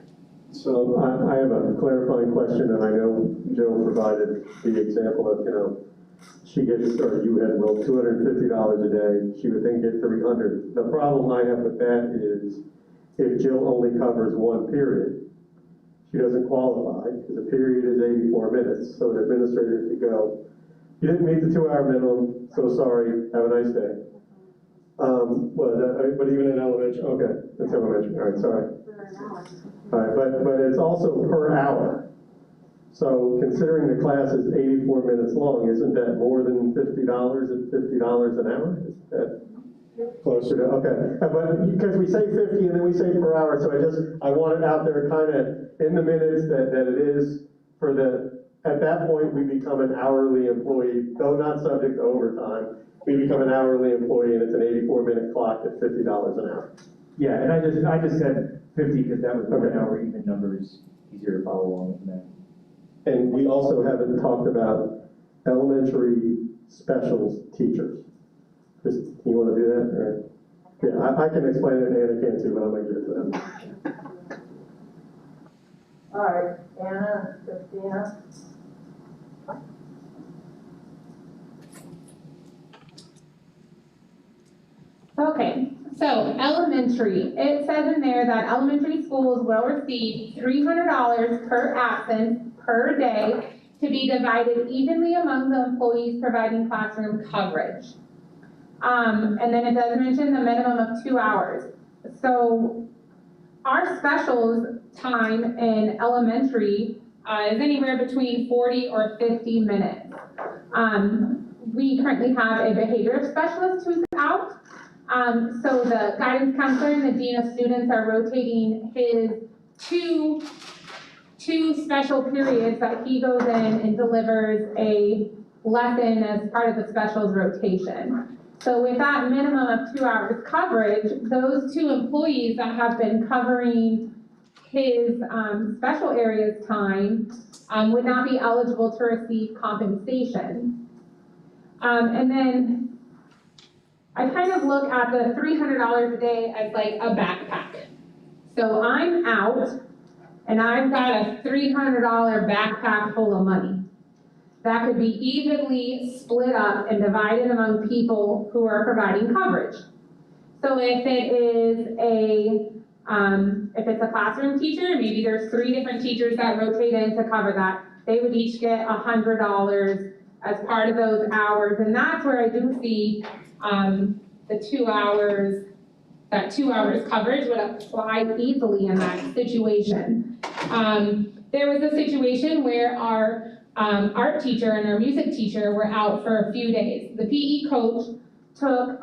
So I have a clarifying question, and I know Jill provided the example of, she gets, or you had, well, $250 a day, she would then get $300. The problem I have with that is if Jill only covers one period, she doesn't qualify because the period is 84 minutes. So an administrator could go, you didn't meet the 2-hour minimum, so sorry, have a nice day. But even in elementary, okay, that's elementary, all right, sorry. All right, but it's also per hour. So considering the class is 84 minutes long, isn't that more than $50 at $50 an hour? Is that closer to, okay. But because we say 50 and then we say per hour, so I want it out there kind of in the minutes that it is for at that point we become an hourly employee, though not subject to overtime. We become an hourly employee and it's an 84-minute clock at $50 an hour. Yeah, and I just said 50 because that was 1 hour, even numbers, easier to follow along with that. And we also haven't talked about elementary specials teachers. Chris, you want to do that? Or? Yeah, I can explain it and Anna can too, but I'm going to give it to them. All right, Anna, Christina. Okay, so elementary, it says in there that elementary schools will receive $300 per absence per day to be divided evenly among the employees providing classroom coverage. And then it does mention the minimum of 2 hours. So our specials time in elementary is anywhere between 40 or 50 minutes. We currently have a behavior specialist who's out. So the guidance counselor and the dean of students are rotating his two special periods that he goes in and delivers a lesson as part of the specials rotation. So with that minimum of 2 hours coverage, those 2 employees that have been covering his special areas time would not be eligible to receive compensation. And then I kind of look at the $300 a day as like a backpack. So I'm out and I've got a $300 backpack full of money. That could be evenly split up and divided among people who are providing coverage. So if it's a classroom teacher, maybe there's 3 different teachers that rotate in to cover that. They would each get $100 as part of those hours. And that's where I do see the 2 hours, that 2 hours coverage would apply easily in that situation. There was a situation where our art teacher and our music teacher were out for a few days. The PE coach took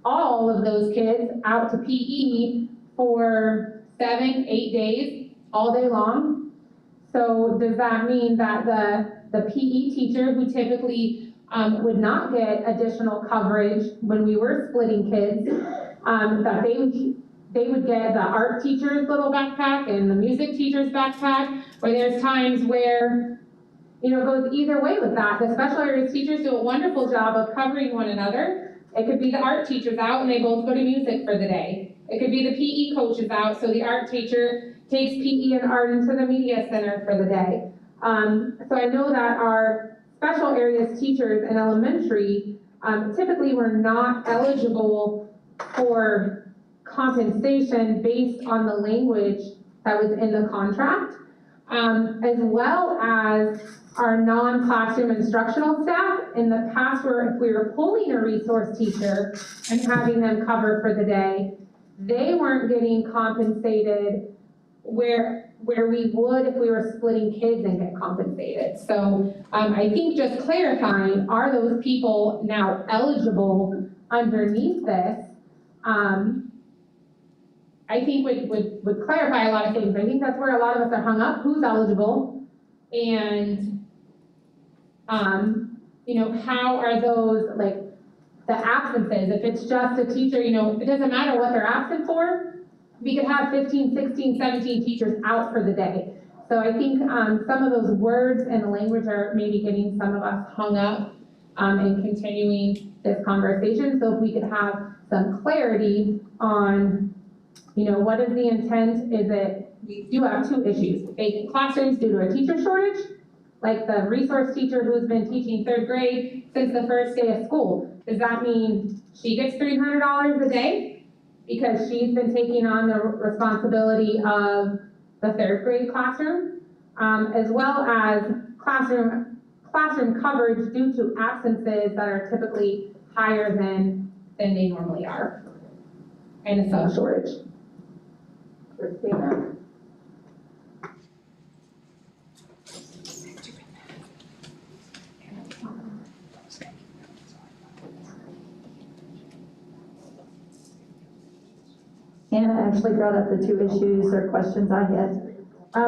all of those kids out to PE for 7, 8 days, all day long. So does that mean that the PE teacher who typically would not get additional coverage when we were splitting kids, that they would get the art teacher's little backpack and the music teacher's backpack, or there's times where, it goes either way with that. The special areas teachers do a wonderful job of covering one another. It could be the art teacher's out and they both go to music for the day. It could be the PE coach is out, so the art teacher takes PE and art into the media center for the day. So I know that our special areas teachers in elementary typically were not eligible for compensation based on the language that was in the contract, as well as our non-classroom instructional staff. In the past, if we were pulling a resource teacher and having them cover for the day, they weren't getting compensated where we would if we were splitting kids and get compensated. So I think just clarifying, are those people now eligible underneath this? I think would clarify a lot of things. I think that's where a lot of us are hung up, who's eligible, and you know, how are those, like, the absences? If it's just a teacher, you know, it doesn't matter what they're absent for. We could have 15, 16, 17 teachers out for the day. So I think some of those words and the language are maybe getting some of us hung up in continuing this conversation. So if we could have some clarity on, you know, what is the intent? Is it, we do have two issues: vacant classrooms due to a teacher shortage, like the resource teacher who's been teaching 3rd grade since the first day of school. Does that mean she gets $300 a day because she's been taking on the responsibility of the 3rd grade classroom, as well as classroom coverage due to absences that are typically higher than they normally are, and a sub shortage? Christina. Anna actually brought up the two issues or questions I had.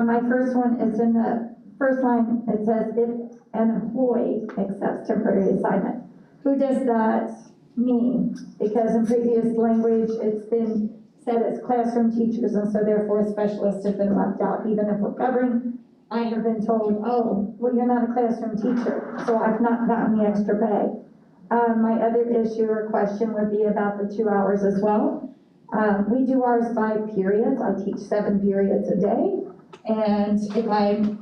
My first one is in the first line. It says, if an employee accepts temporary assignment. Who does that mean? Because in previous language, it's been said as classroom teachers, and so therefore specialists have been left out. Even if we're covering, I have been told, oh, well, you're not a classroom teacher, so I've not gotten the extra pay. My other issue or question would be about the 2 hours as well. We do ours by periods. I teach 7 periods a day. And if I'm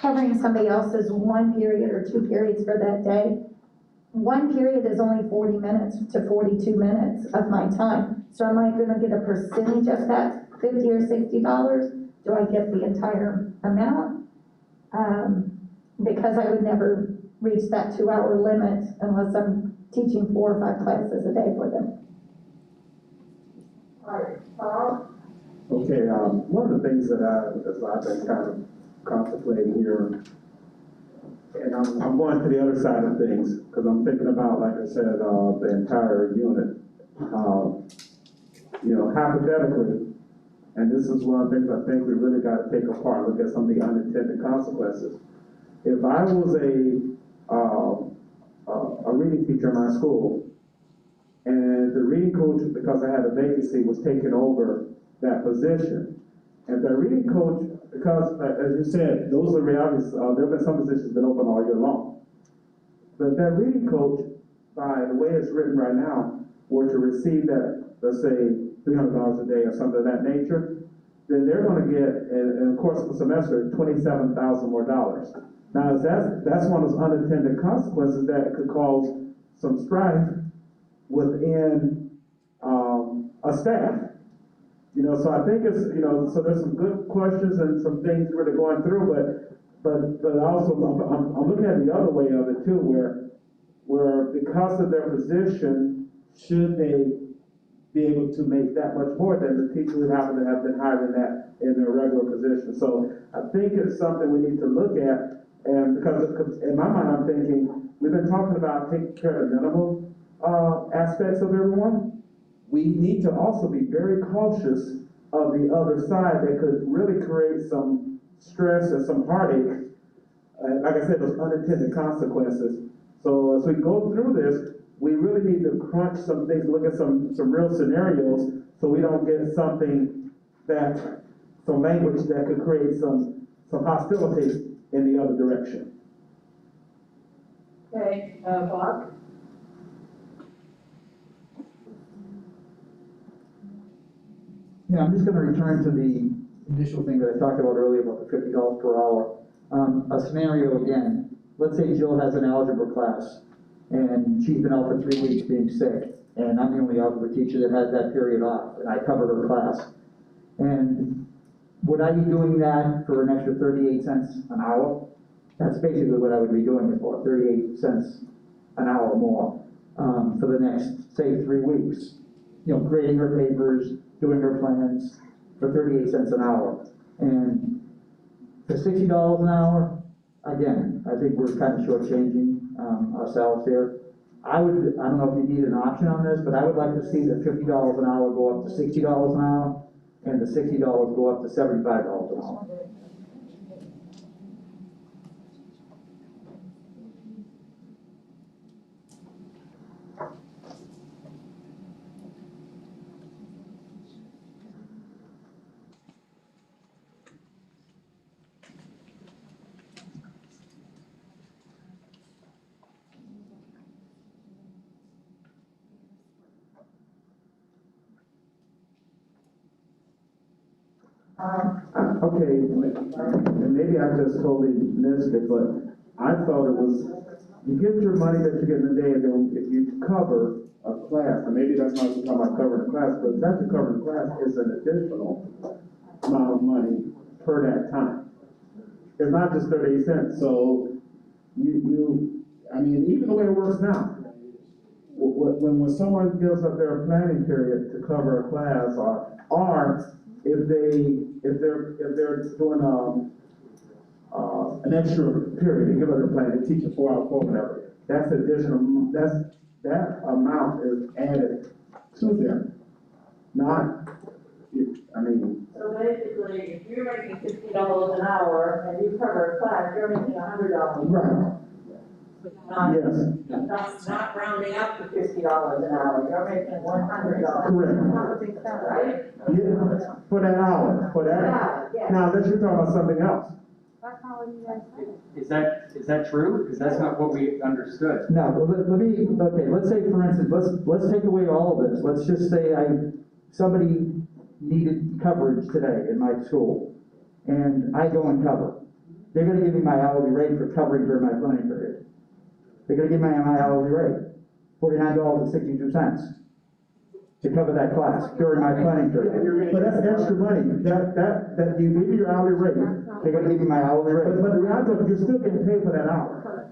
covering somebody else's 1 period or 2 periods for that day, 1 period is only 40 minutes to 42 minutes of my time. So am I gonna get a percentage of that, $50 or $60? Do I get the entire amount? Because I would never reach that 2-hour limit unless I'm teaching 4 or 5 classes a day for them. Okay, one of the things that I've been kind of contemplating here, and I'm going to the other side of things, because I'm thinking about, like I said, the entire unit. You know, hypothetically, and this is one of the things I think we really got to take apart, look at some of the unintended consequences. If I was a reading teacher in my school, and the reading coach, because I had a vacancy, was taking over that position. And the reading coach, because as you said, those are realities, there have been some positions been open all year long. But that reading coach, by the way it's written right now, were to receive that, let's say, $300 a day or something of that nature, then they're going to get, in the course of a semester, $27,000 more dollars. Now, that's one of those unintended consequences that could cause some strife within a staff. You know, so I think it's, you know, so there's some good questions and some things we're going through, but also I'm looking at the other way of it too, where because of their position, should they be able to make that much more than the teachers who happen to have been hired in their regular position. So I think it's something we need to look at, and because in my mind I'm thinking, we've been talking about taking care of the minimal aspects of everyone. We need to also be very cautious of the other side that could really create some stress and some heartache. Like I said, those unintended consequences. So as we go through this, we really need to crunch some things, look at some real scenarios, so we don't get some language that could create some hostility in the other direction. Okay, Bob? Yeah, I'm just going to return to the initial thing that I talked about earlier about the $50 per hour. A scenario again, let's say Jill has an algebra class and she's been out for 3 weeks being sick, and I'm the only algebra teacher that has that period off, and I cover her class. And would I be doing that for an extra 38 cents an hour? That's basically what I would be doing it for, 38 cents an hour more, for the next, say, 3 weeks. You know, grading her papers, doing her plans for 38 cents an hour. And for $60 an hour, again, I think we're kind of shortchanging ourselves here. I don't know if you need an option on this, but I would like to see the $50 an hour go up to $60 an hour, and the $60 go up to $75 an hour. Okay, and maybe I just totally missed it, but I thought it was, you get your money that you get in the day, and then if you cover a class, and maybe that's not what you're talking about covering a class, but that you cover the class is an additional amount of money per that time. It's not just 38 cents, so I mean, even the way it works now, when someone gives up their planning period to cover a class, or if they're doing an extra period, they give up their plan, they teach a 4-hour course, whatever, that's additional, that amount is added to them, not, I mean. So basically, if you're making $60 an hour and you cover a class, you're making $100. Right. Yes. Not rounding up to $50 an hour, you're making $100. Correct. Right? Yeah, for that hour, Yeah. Now, unless you're talking about something else. That's not what you guys said. Is that true? Because that's not what we understood. No, well, let's say, for instance, let's take away all of this. Let's just say somebody needed coverage today in my school, and I go and cover. They're gonna give me my hourly rate for covering during my planning period. They're gonna give me my hourly rate, $49.62 to cover that class during my planning period. But that's extra money, that you give me your hourly rate. They're gonna give me my hourly rate. But the reality of it, you're still getting paid for that hour.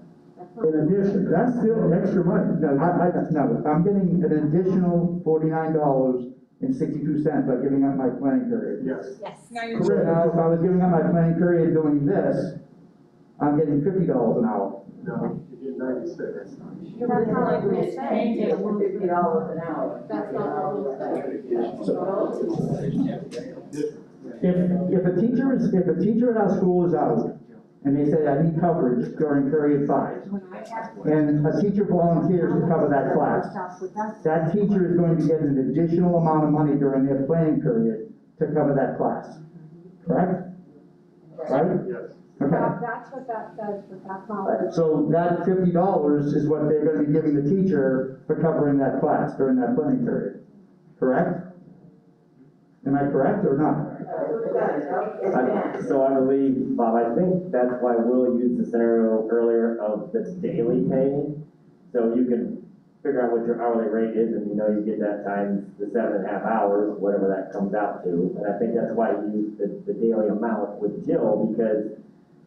In addition, that's still extra money. No, I'm getting an additional $49.62 by giving up my planning period. Yes. So now, if I was giving up my planning period doing this, I'm getting $50 an hour. No, you get 96. You're paying you $50 an hour. That's not what we'll say. If a teacher at our school is out, and they say, I need coverage during period 5, and a teacher volunteers to cover that class, that teacher is going to get an additional amount of money during their planning period to cover that class, correct? Right? Yes. Okay. That's what that says, but that's not what. So that $50 is what they're gonna be giving the teacher for covering that class during that planning period, correct? Am I correct or not? So I believe, Bob, I think that's why Will used the scenario earlier of the daily pay. So you can figure out what your hourly rate is, and you know you get that times the 7.5 hours, whatever that comes out to. And I think that's why you used the daily amount with Jill, because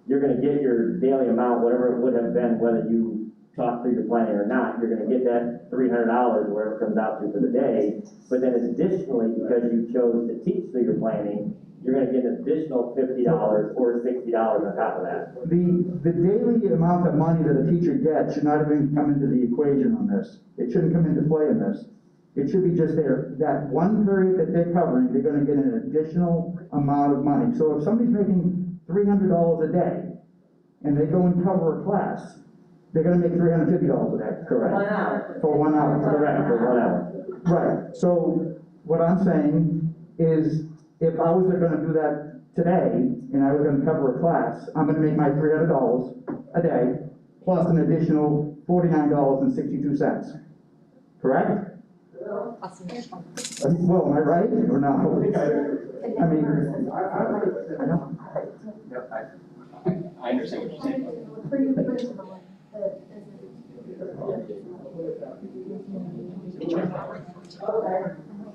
you're gonna get your daily amount, whatever it would have been, whether you talk through your planning or not, you're gonna get that $300, whatever it comes out to for the day. But then additionally, because you chose to teach through your planning, you're gonna get an additional $50 or $60 on top of that. The daily amount of money that a teacher gets should not even come into the equation on this. It shouldn't come into play in this. It should be just that one period that they're covering, they're gonna get an additional amount of money. So if somebody's making $300 a day, and they go and cover a class, they're gonna make $350 a day. Correct. 1 hour. For 1 hour. Correct, for 1 hour. Right, so what I'm saying is, if I was gonna do that today, and I was gonna cover a class, I'm gonna make my $300 a day, plus an additional $49.62, correct? Well, am I right or not? I mean, I understand what you're saying.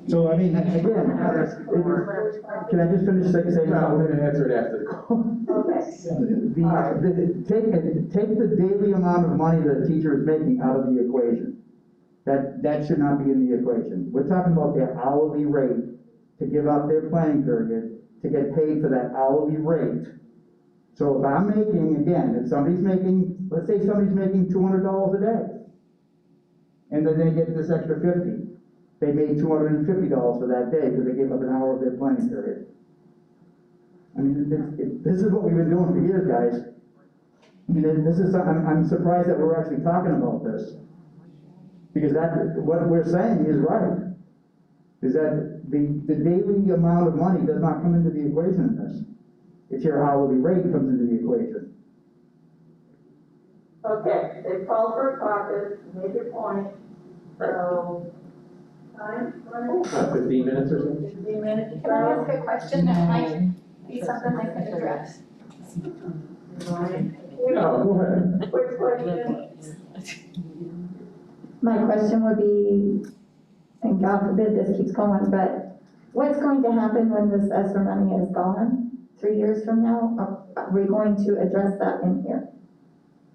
so I mean, again, can I just finish saying No, I'm something? gonna answer it after the call. Take the daily amount of money that a teacher is making out of the equation. That should not be in the equation. We're talking about their hourly rate to give up their planning period, to get paid for that hourly rate. So if I'm making, again, if somebody's making, let's say somebody's making $200 a day, and then they get this extra 50. They made $250 for that day because they gave up an hour of their planning period. I mean, this is what we've been doing for years, guys. I mean, this is, I'm surprised that we're actually talking about this. Because what we're saying is right. Is that the daily amount of money does not come into the equation in this. It's your hourly rate comes into the equation. Okay, they called for a caucus, made your point, so, time, 15 minutes or so? 15 minutes. Can I ask a question that might be something I can address? No, go ahead. Quick question. My question would be, and God forbid this keeps going, but what's going to happen when this ESSER money is gone 3 years from now? Are we going to address that in here?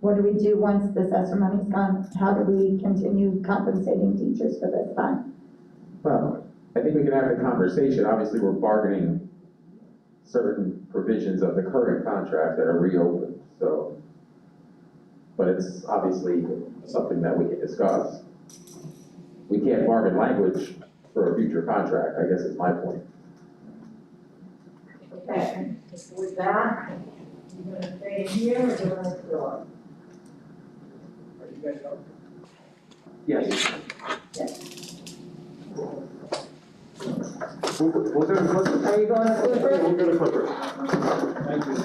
What do we do once this ESSER money's gone? How do we continue compensating teachers for this time? Well, I think we can have the conversation. Obviously, we're bargaining certain provisions of the current contract that are reopened, so. But it's obviously something that we can discuss. We can't bargain language for a future contract, I guess is my point. Okay, with that, you're gonna stay here or you're gonna withdraw? Yes. We'll go to Clifford. Are you going to Clifford? We'll go to Clifford. Thank you.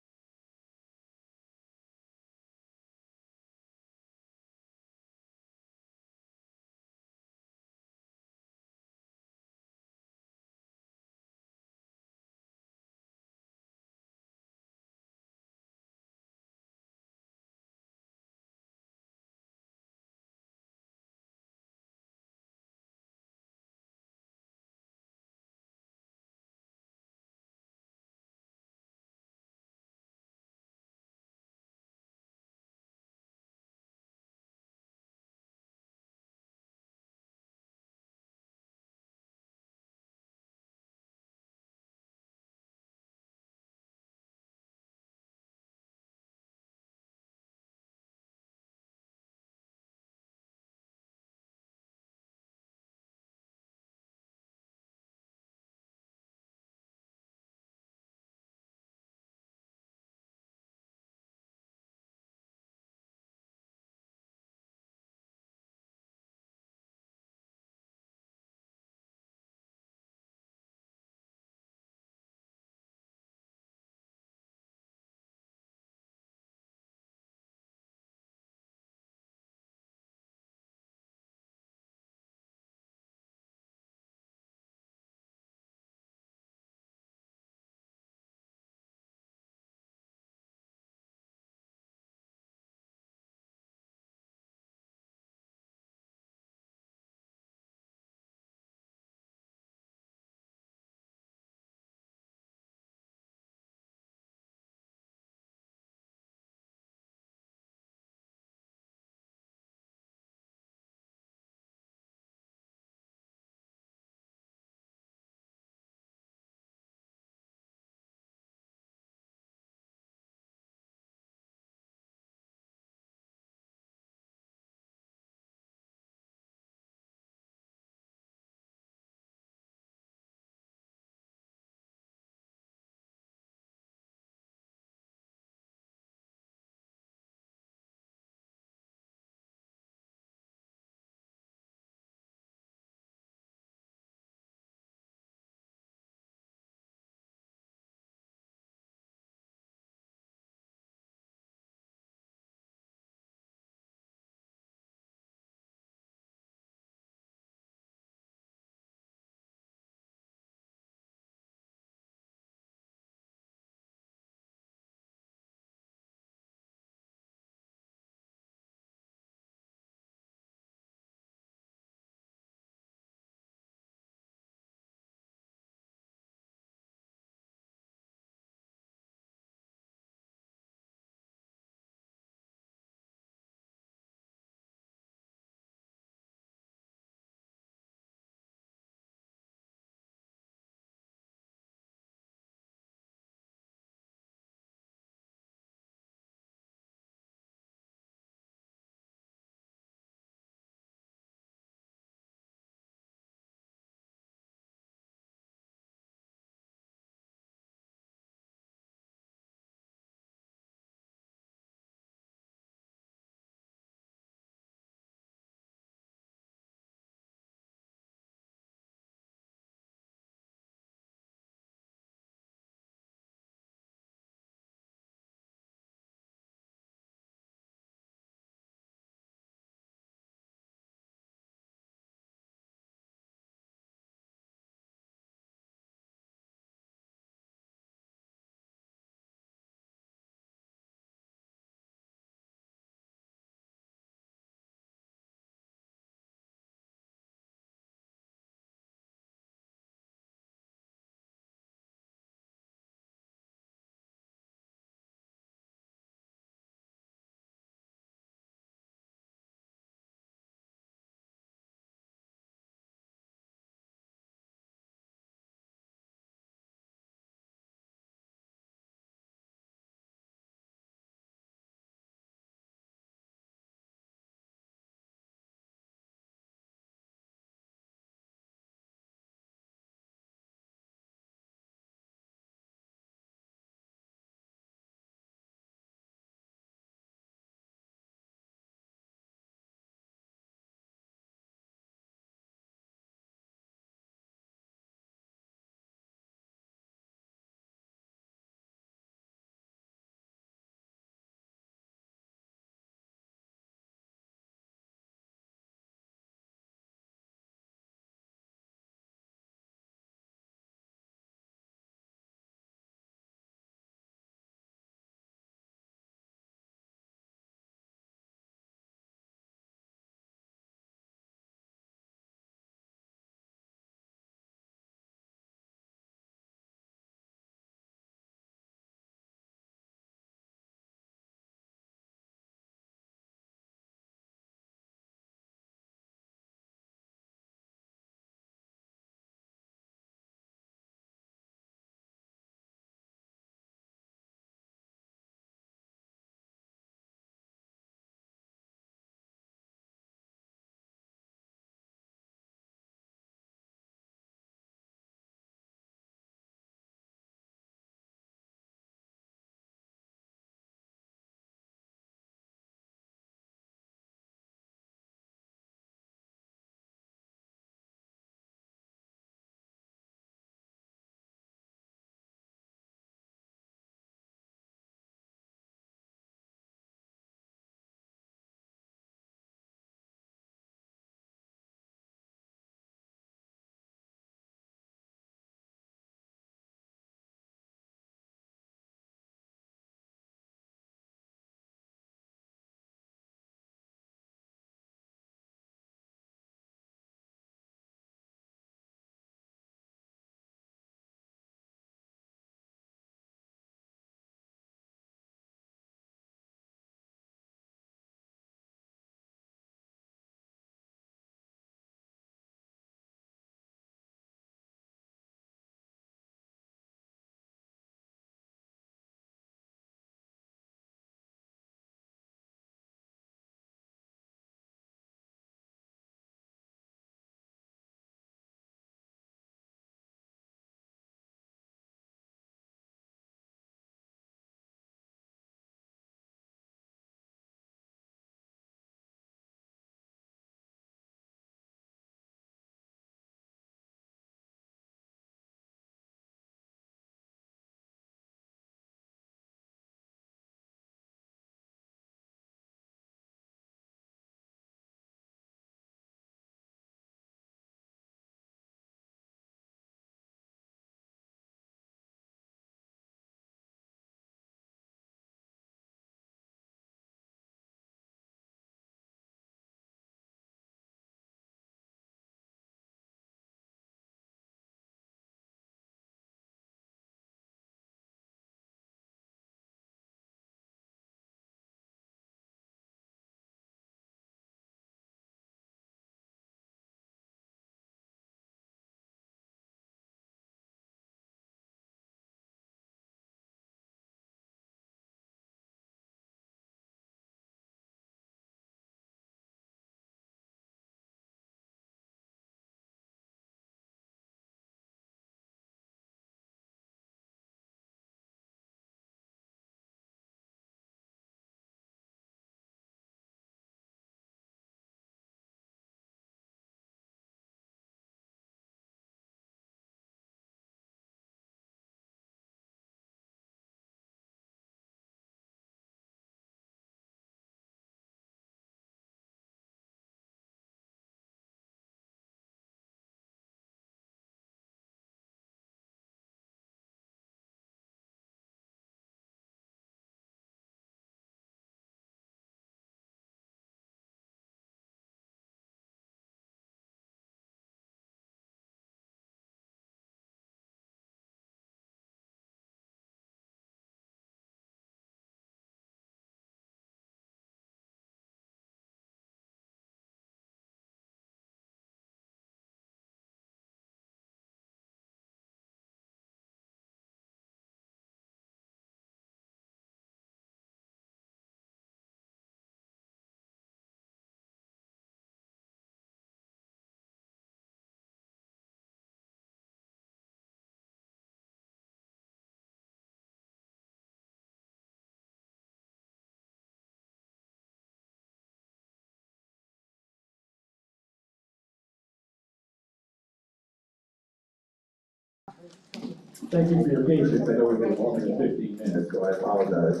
Thank you for your patience. I know we've been longer than 15 minutes, so I apologize.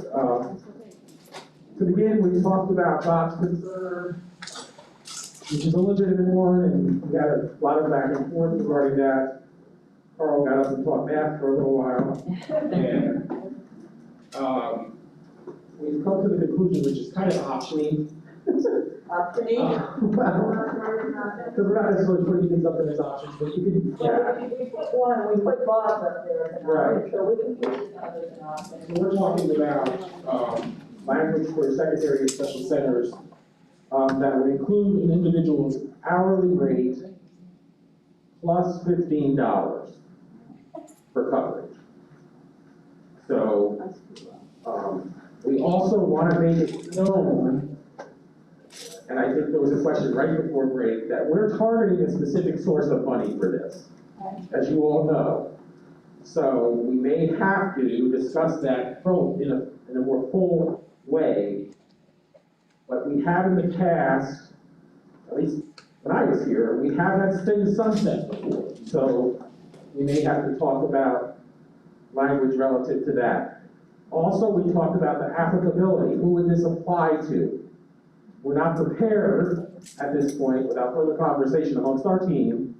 To begin, we talked about Bob's concern, which is a legitimate one, and we had a lot of back and forth regarding that. Carl got up and taught math for a little while, and we've come to the conclusion, which is kind of option-y. Option-y? Because we're not necessarily putting things up in as options, but you can, yeah. Well, we put one, we put Bob's up there as an Right. option, so we can use it as an option. So we're talking about language for secretary and special centers that would include an individual's hourly rate plus $15 for coverage. So we also want to make it known, and I think there was a question right before break, that we're targeting a specific source of money for this, as you all know. So we may have to discuss that in a more full way. But we have in the past, at least when I was here, we have had things sunset before. So we may have to talk about language relative to that. Also, we talked about the applicability. Who would this apply to? We're not prepared at this point, without further conversation amongst our team,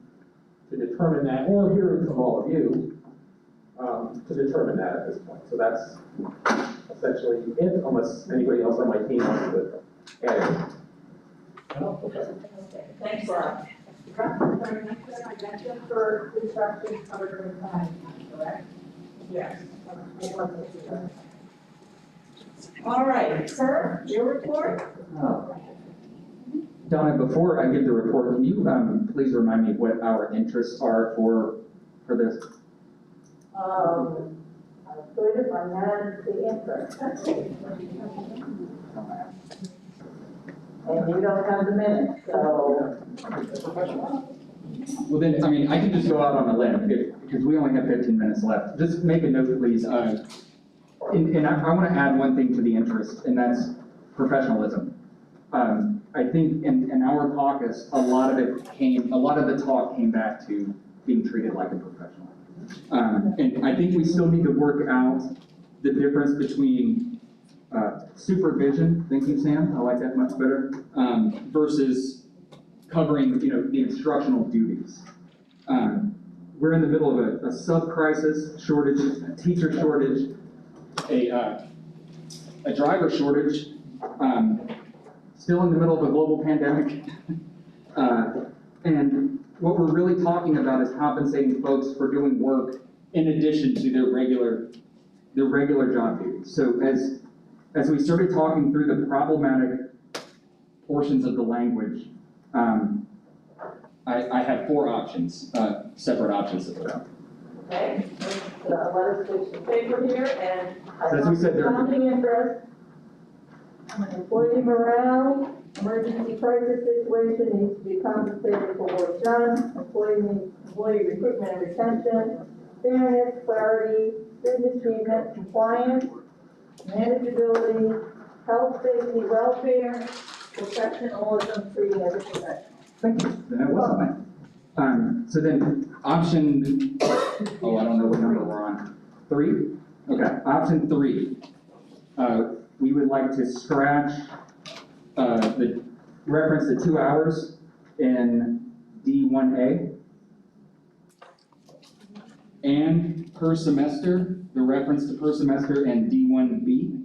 to determine that, or hearing from all of you, to determine that at this point. So that's essentially it, unless anybody else on my team wants to add anything. Thanks, Rob. I got you for instruction covered in time, correct? Yes. All right, sir, your report? Donna, before I give the report, can you please remind me what our interests are for this? Good if I had the interest. And you don't have the minutes, so. Well then, I mean, I can just go out on a limb, because we only have 15 minutes left. Just make a note, please. And I want to add one thing to the interest, and that's professionalism. I think in our caucus, a lot of the talk came back to being treated like a professional. And I think we still need to work out the difference between supervision, thank you, Sam, I like that much better, versus covering, the instructional duties. We're in the middle of a sub-crisis shortage, a teacher shortage, a driver shortage, still in the middle of a global pandemic. And what we're really talking about is compensating folks for doing work in addition to their regular job duties. So as we started talking through the problematic portions of the language, I have 4 options, separate options to put out. Okay, let us switch the paper here, and So as we said, there. Counting interest, employee morale, emergency crisis situation needs to be compensated for work done, employee recruitment and retention, fairness, clarity, student achievement, compliance, manageability, health, safety, welfare, professionalism, treating as a professional. Thank you. Then it wasn't mine. So then option, I don't know what number we're on. 3? Okay, option 3. We would like to scratch the reference to 2 hours in D1A. And per semester, the reference to per semester in D1B.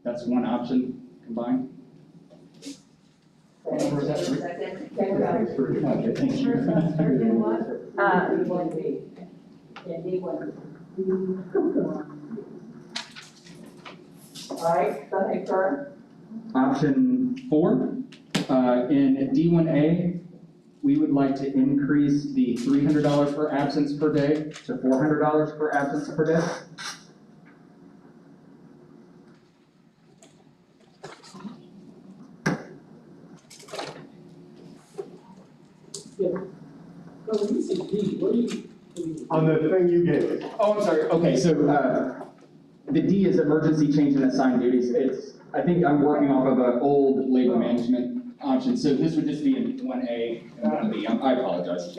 That's one option combined. Okay, thank you. D1B. Yeah, D1B. All right, go ahead, Kurt. Option 4, in D1A, we would like to increase the $300 per absence per day to $400 per absence per day. On the thing you gave. Oh, I'm sorry. Okay, so the D is emergency change in assigned duties. I think I'm working off of an old labor management option, so this would just be in 1A and 1B. I apologize.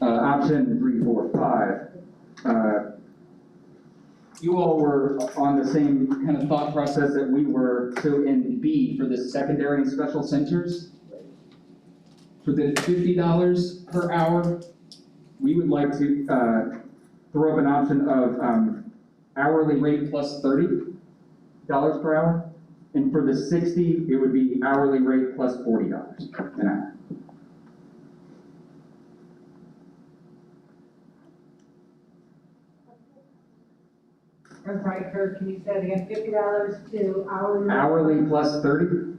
Option 3, 4, 5. You all were on the same kind of thought process that we were. So in B, for the secondary and special centers, for the $50 per hour, we would like to throw up an option of hourly rate plus $30 per hour. And for the 60, it would be hourly rate plus $40 an hour. I'm sorry, Kurt, can you say it again? $50 to hourly? Hourly plus 30,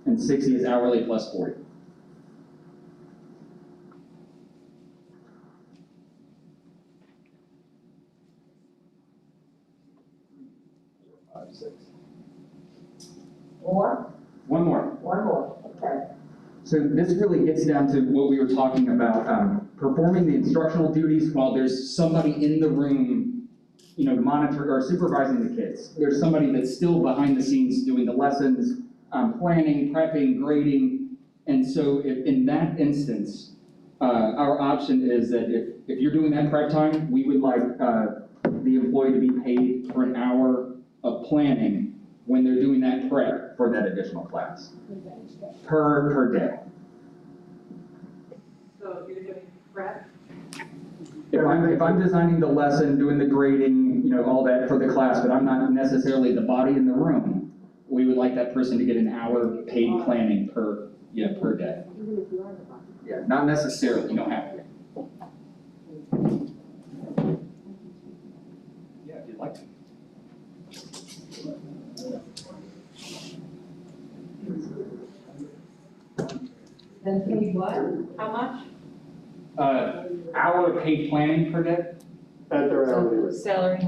and 60 is hourly plus 40. More? One more. One more, okay. So this really gets down to what we were talking about, performing the instructional duties while there's somebody in the room, you know, monitoring or supervising the kids. There's somebody that's still behind the scenes doing the lessons, planning, prepping, grading. And so in that instance, our option is that if you're doing that prep time, we would like the employee to be paid for an hour of planning when they're doing that prep for that additional class, per day. So if you're doing prep? If I'm designing the lesson, doing the grading, you know, all that for the class, but I'm not necessarily the body in the room, we would like that person to get an hour paid planning per day. Even if you are the boss. Yeah, not necessarily, you don't have to. Yeah, if you'd like to. Then paid what? How much? Hour paid planning per day? At their hourly rate. Salary.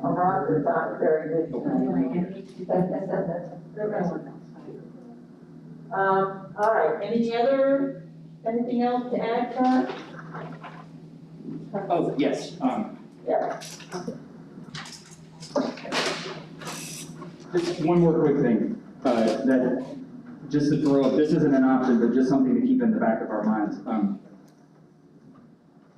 Our market's not very good tonight. All right, anything else to add, Todd? Oh, yes. Yeah. Just one more quick thing, that, just to throw up, this isn't an option, but just something to keep in the back of our minds.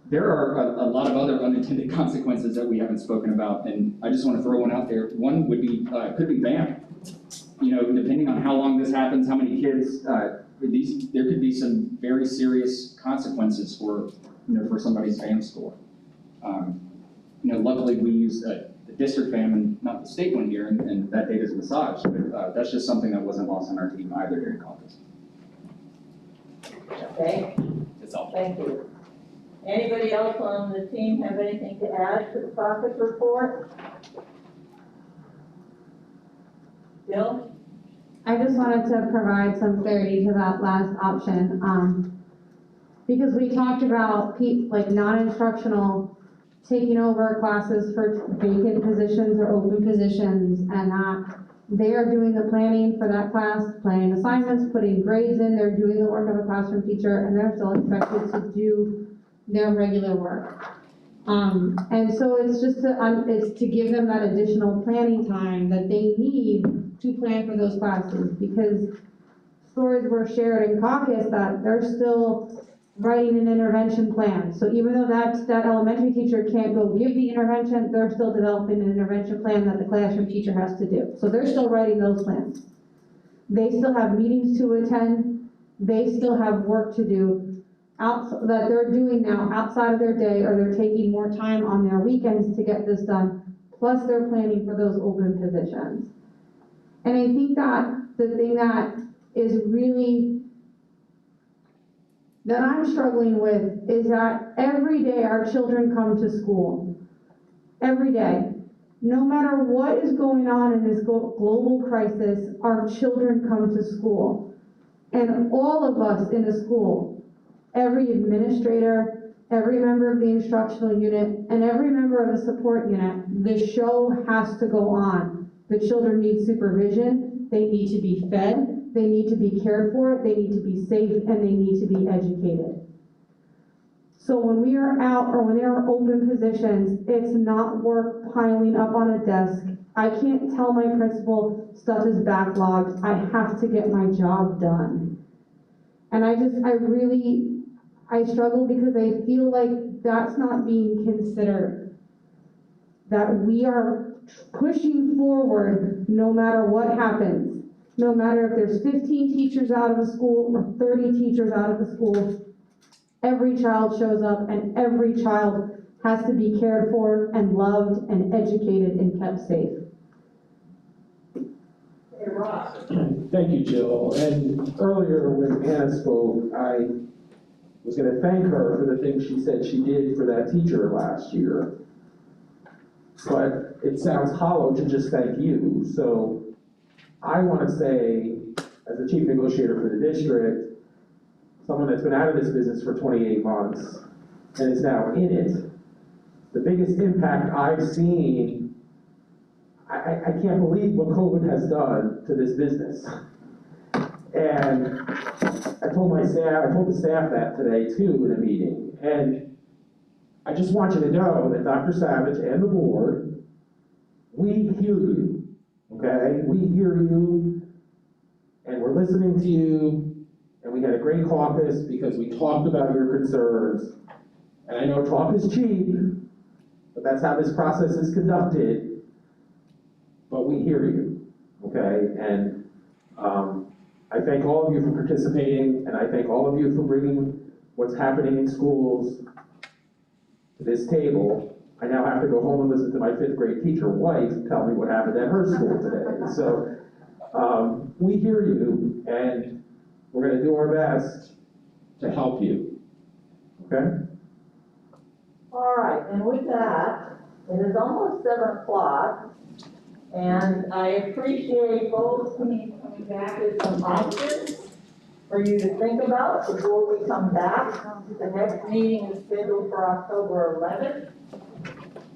There are a lot of other unintended consequences that we haven't spoken about, and I just want to throw one out there. One would be, could be BAM. You know, depending on how long this happens, how many kids, there could be some very serious consequences for, you know, for somebody's BAM score. You know, luckily we use the district BAM and not the state one here, and that data is massaged, but that's just something that wasn't lost on our team either during caucus. Okay, That's all. thank you. Anybody else on the team have anything to add to the caucus report? Bill? I just wanted to provide some clarity to that last option, because we talked about like non-instructional taking over classes for vacant positions or open positions, and that they are doing the planning for that class, planning assignments, putting grades in, they're doing the work of a classroom teacher, and they're still expected to do their regular work. And so it's just it's to give them that additional planning time that they need to plan for those classes, because stories were shared in caucus that they're still writing an intervention plan. So even though that elementary teacher can't go give the intervention, they're still developing an intervention plan that the classroom teacher has to do. So they're still writing those plans. They still have meetings to attend. They still have work to do that they're doing now outside of their day, or they're taking more time on their weekends to get this done, plus they're planning for those open positions. And I think that the thing that is really, that I'm struggling with, is that every day our children come to school. Every day. No matter what is going on in this global crisis, our children come to school. And all of us in the school, every administrator, every member of the instructional unit, and every member of the support unit, the show has to go on. The children need supervision, they need to be fed, they need to be cared for, they need to be safe, and they need to be educated. So when we are out, or when there are open positions, it's not work piling up on a desk I can't tell my principal stuff is backlogged, I have to get my job done. And I struggle because I feel like that's not being considered. That we are pushing forward no matter what happens. No matter if there's 15 teachers out of a school or 30 teachers out of a school, every child shows up and every child has to be cared for and loved and educated and kept safe. Hey, Ross. Thank you, Jill. And earlier when Anna spoke, I was going to thank her for the things she said she did for that teacher last year. But it sounds hollow to just thank you. So I want to say, as the chief negotiator for the district, someone that's been out of this business for 28 months and is now in it, the biggest impact I've seen, I can't believe what COVID has done to this business. And I told the staff that today too in a meeting. And I just want you to know that Dr. Savage and the board, we hear you, okay? We hear you, and we're listening to you, and we had a great caucus because we talked about your concerns. And I know talk is cheap, but that's how this process is conducted. But we hear you, okay? And I thank all of you for participating, and I thank all of you for bringing what's happening in schools to this table. I now have to go home and listen to my 5th grade teacher wife tell me what happened at her school today. So we hear you, and we're going to do our best to help you, okay? All right, and with that, it is almost 7 o'clock, and I appreciate both teams coming back with some options for you to think about before we come back. The next meeting is scheduled for October 11th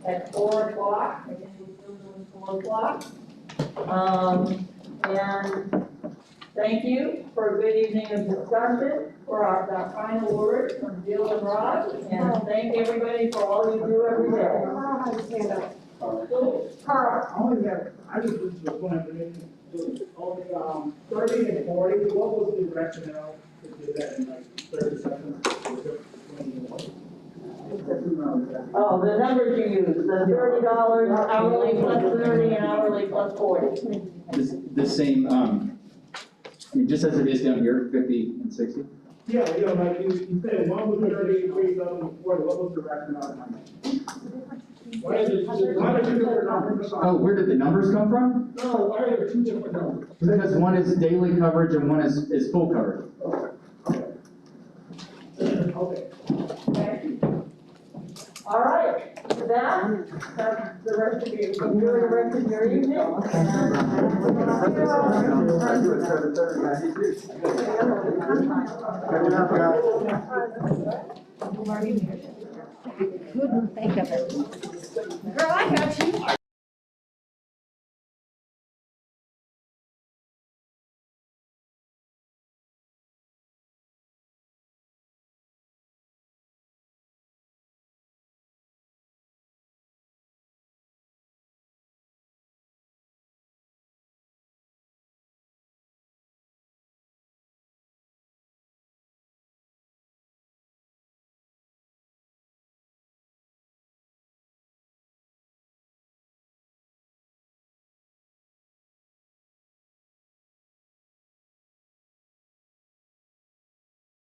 at 4 o'clock. Again, we're still doing 4 o'clock. And thank you for a good evening of discussion, for our final words from Jill and Rob, and thank everybody for all you do every day. Carl, I just was wondering, on 30 and 40, what was the rationale to do that in like 30 seconds? Oh, the numbers you use, the $30 hourly plus 30 and hourly plus 40. The same, I mean, just as it is down here, 50 and 60? Yeah, like you said, one was 30, 40, what was the rationale behind that? Why are there two different numbers? Oh, where did the numbers come from? No, why are there two different numbers? Because one is daily coverage and one is full coverage. Okay. Thank you. All right, with that, have the rest of you, enjoy the rest of your evening. Couldn't think of it. Girl, I got you.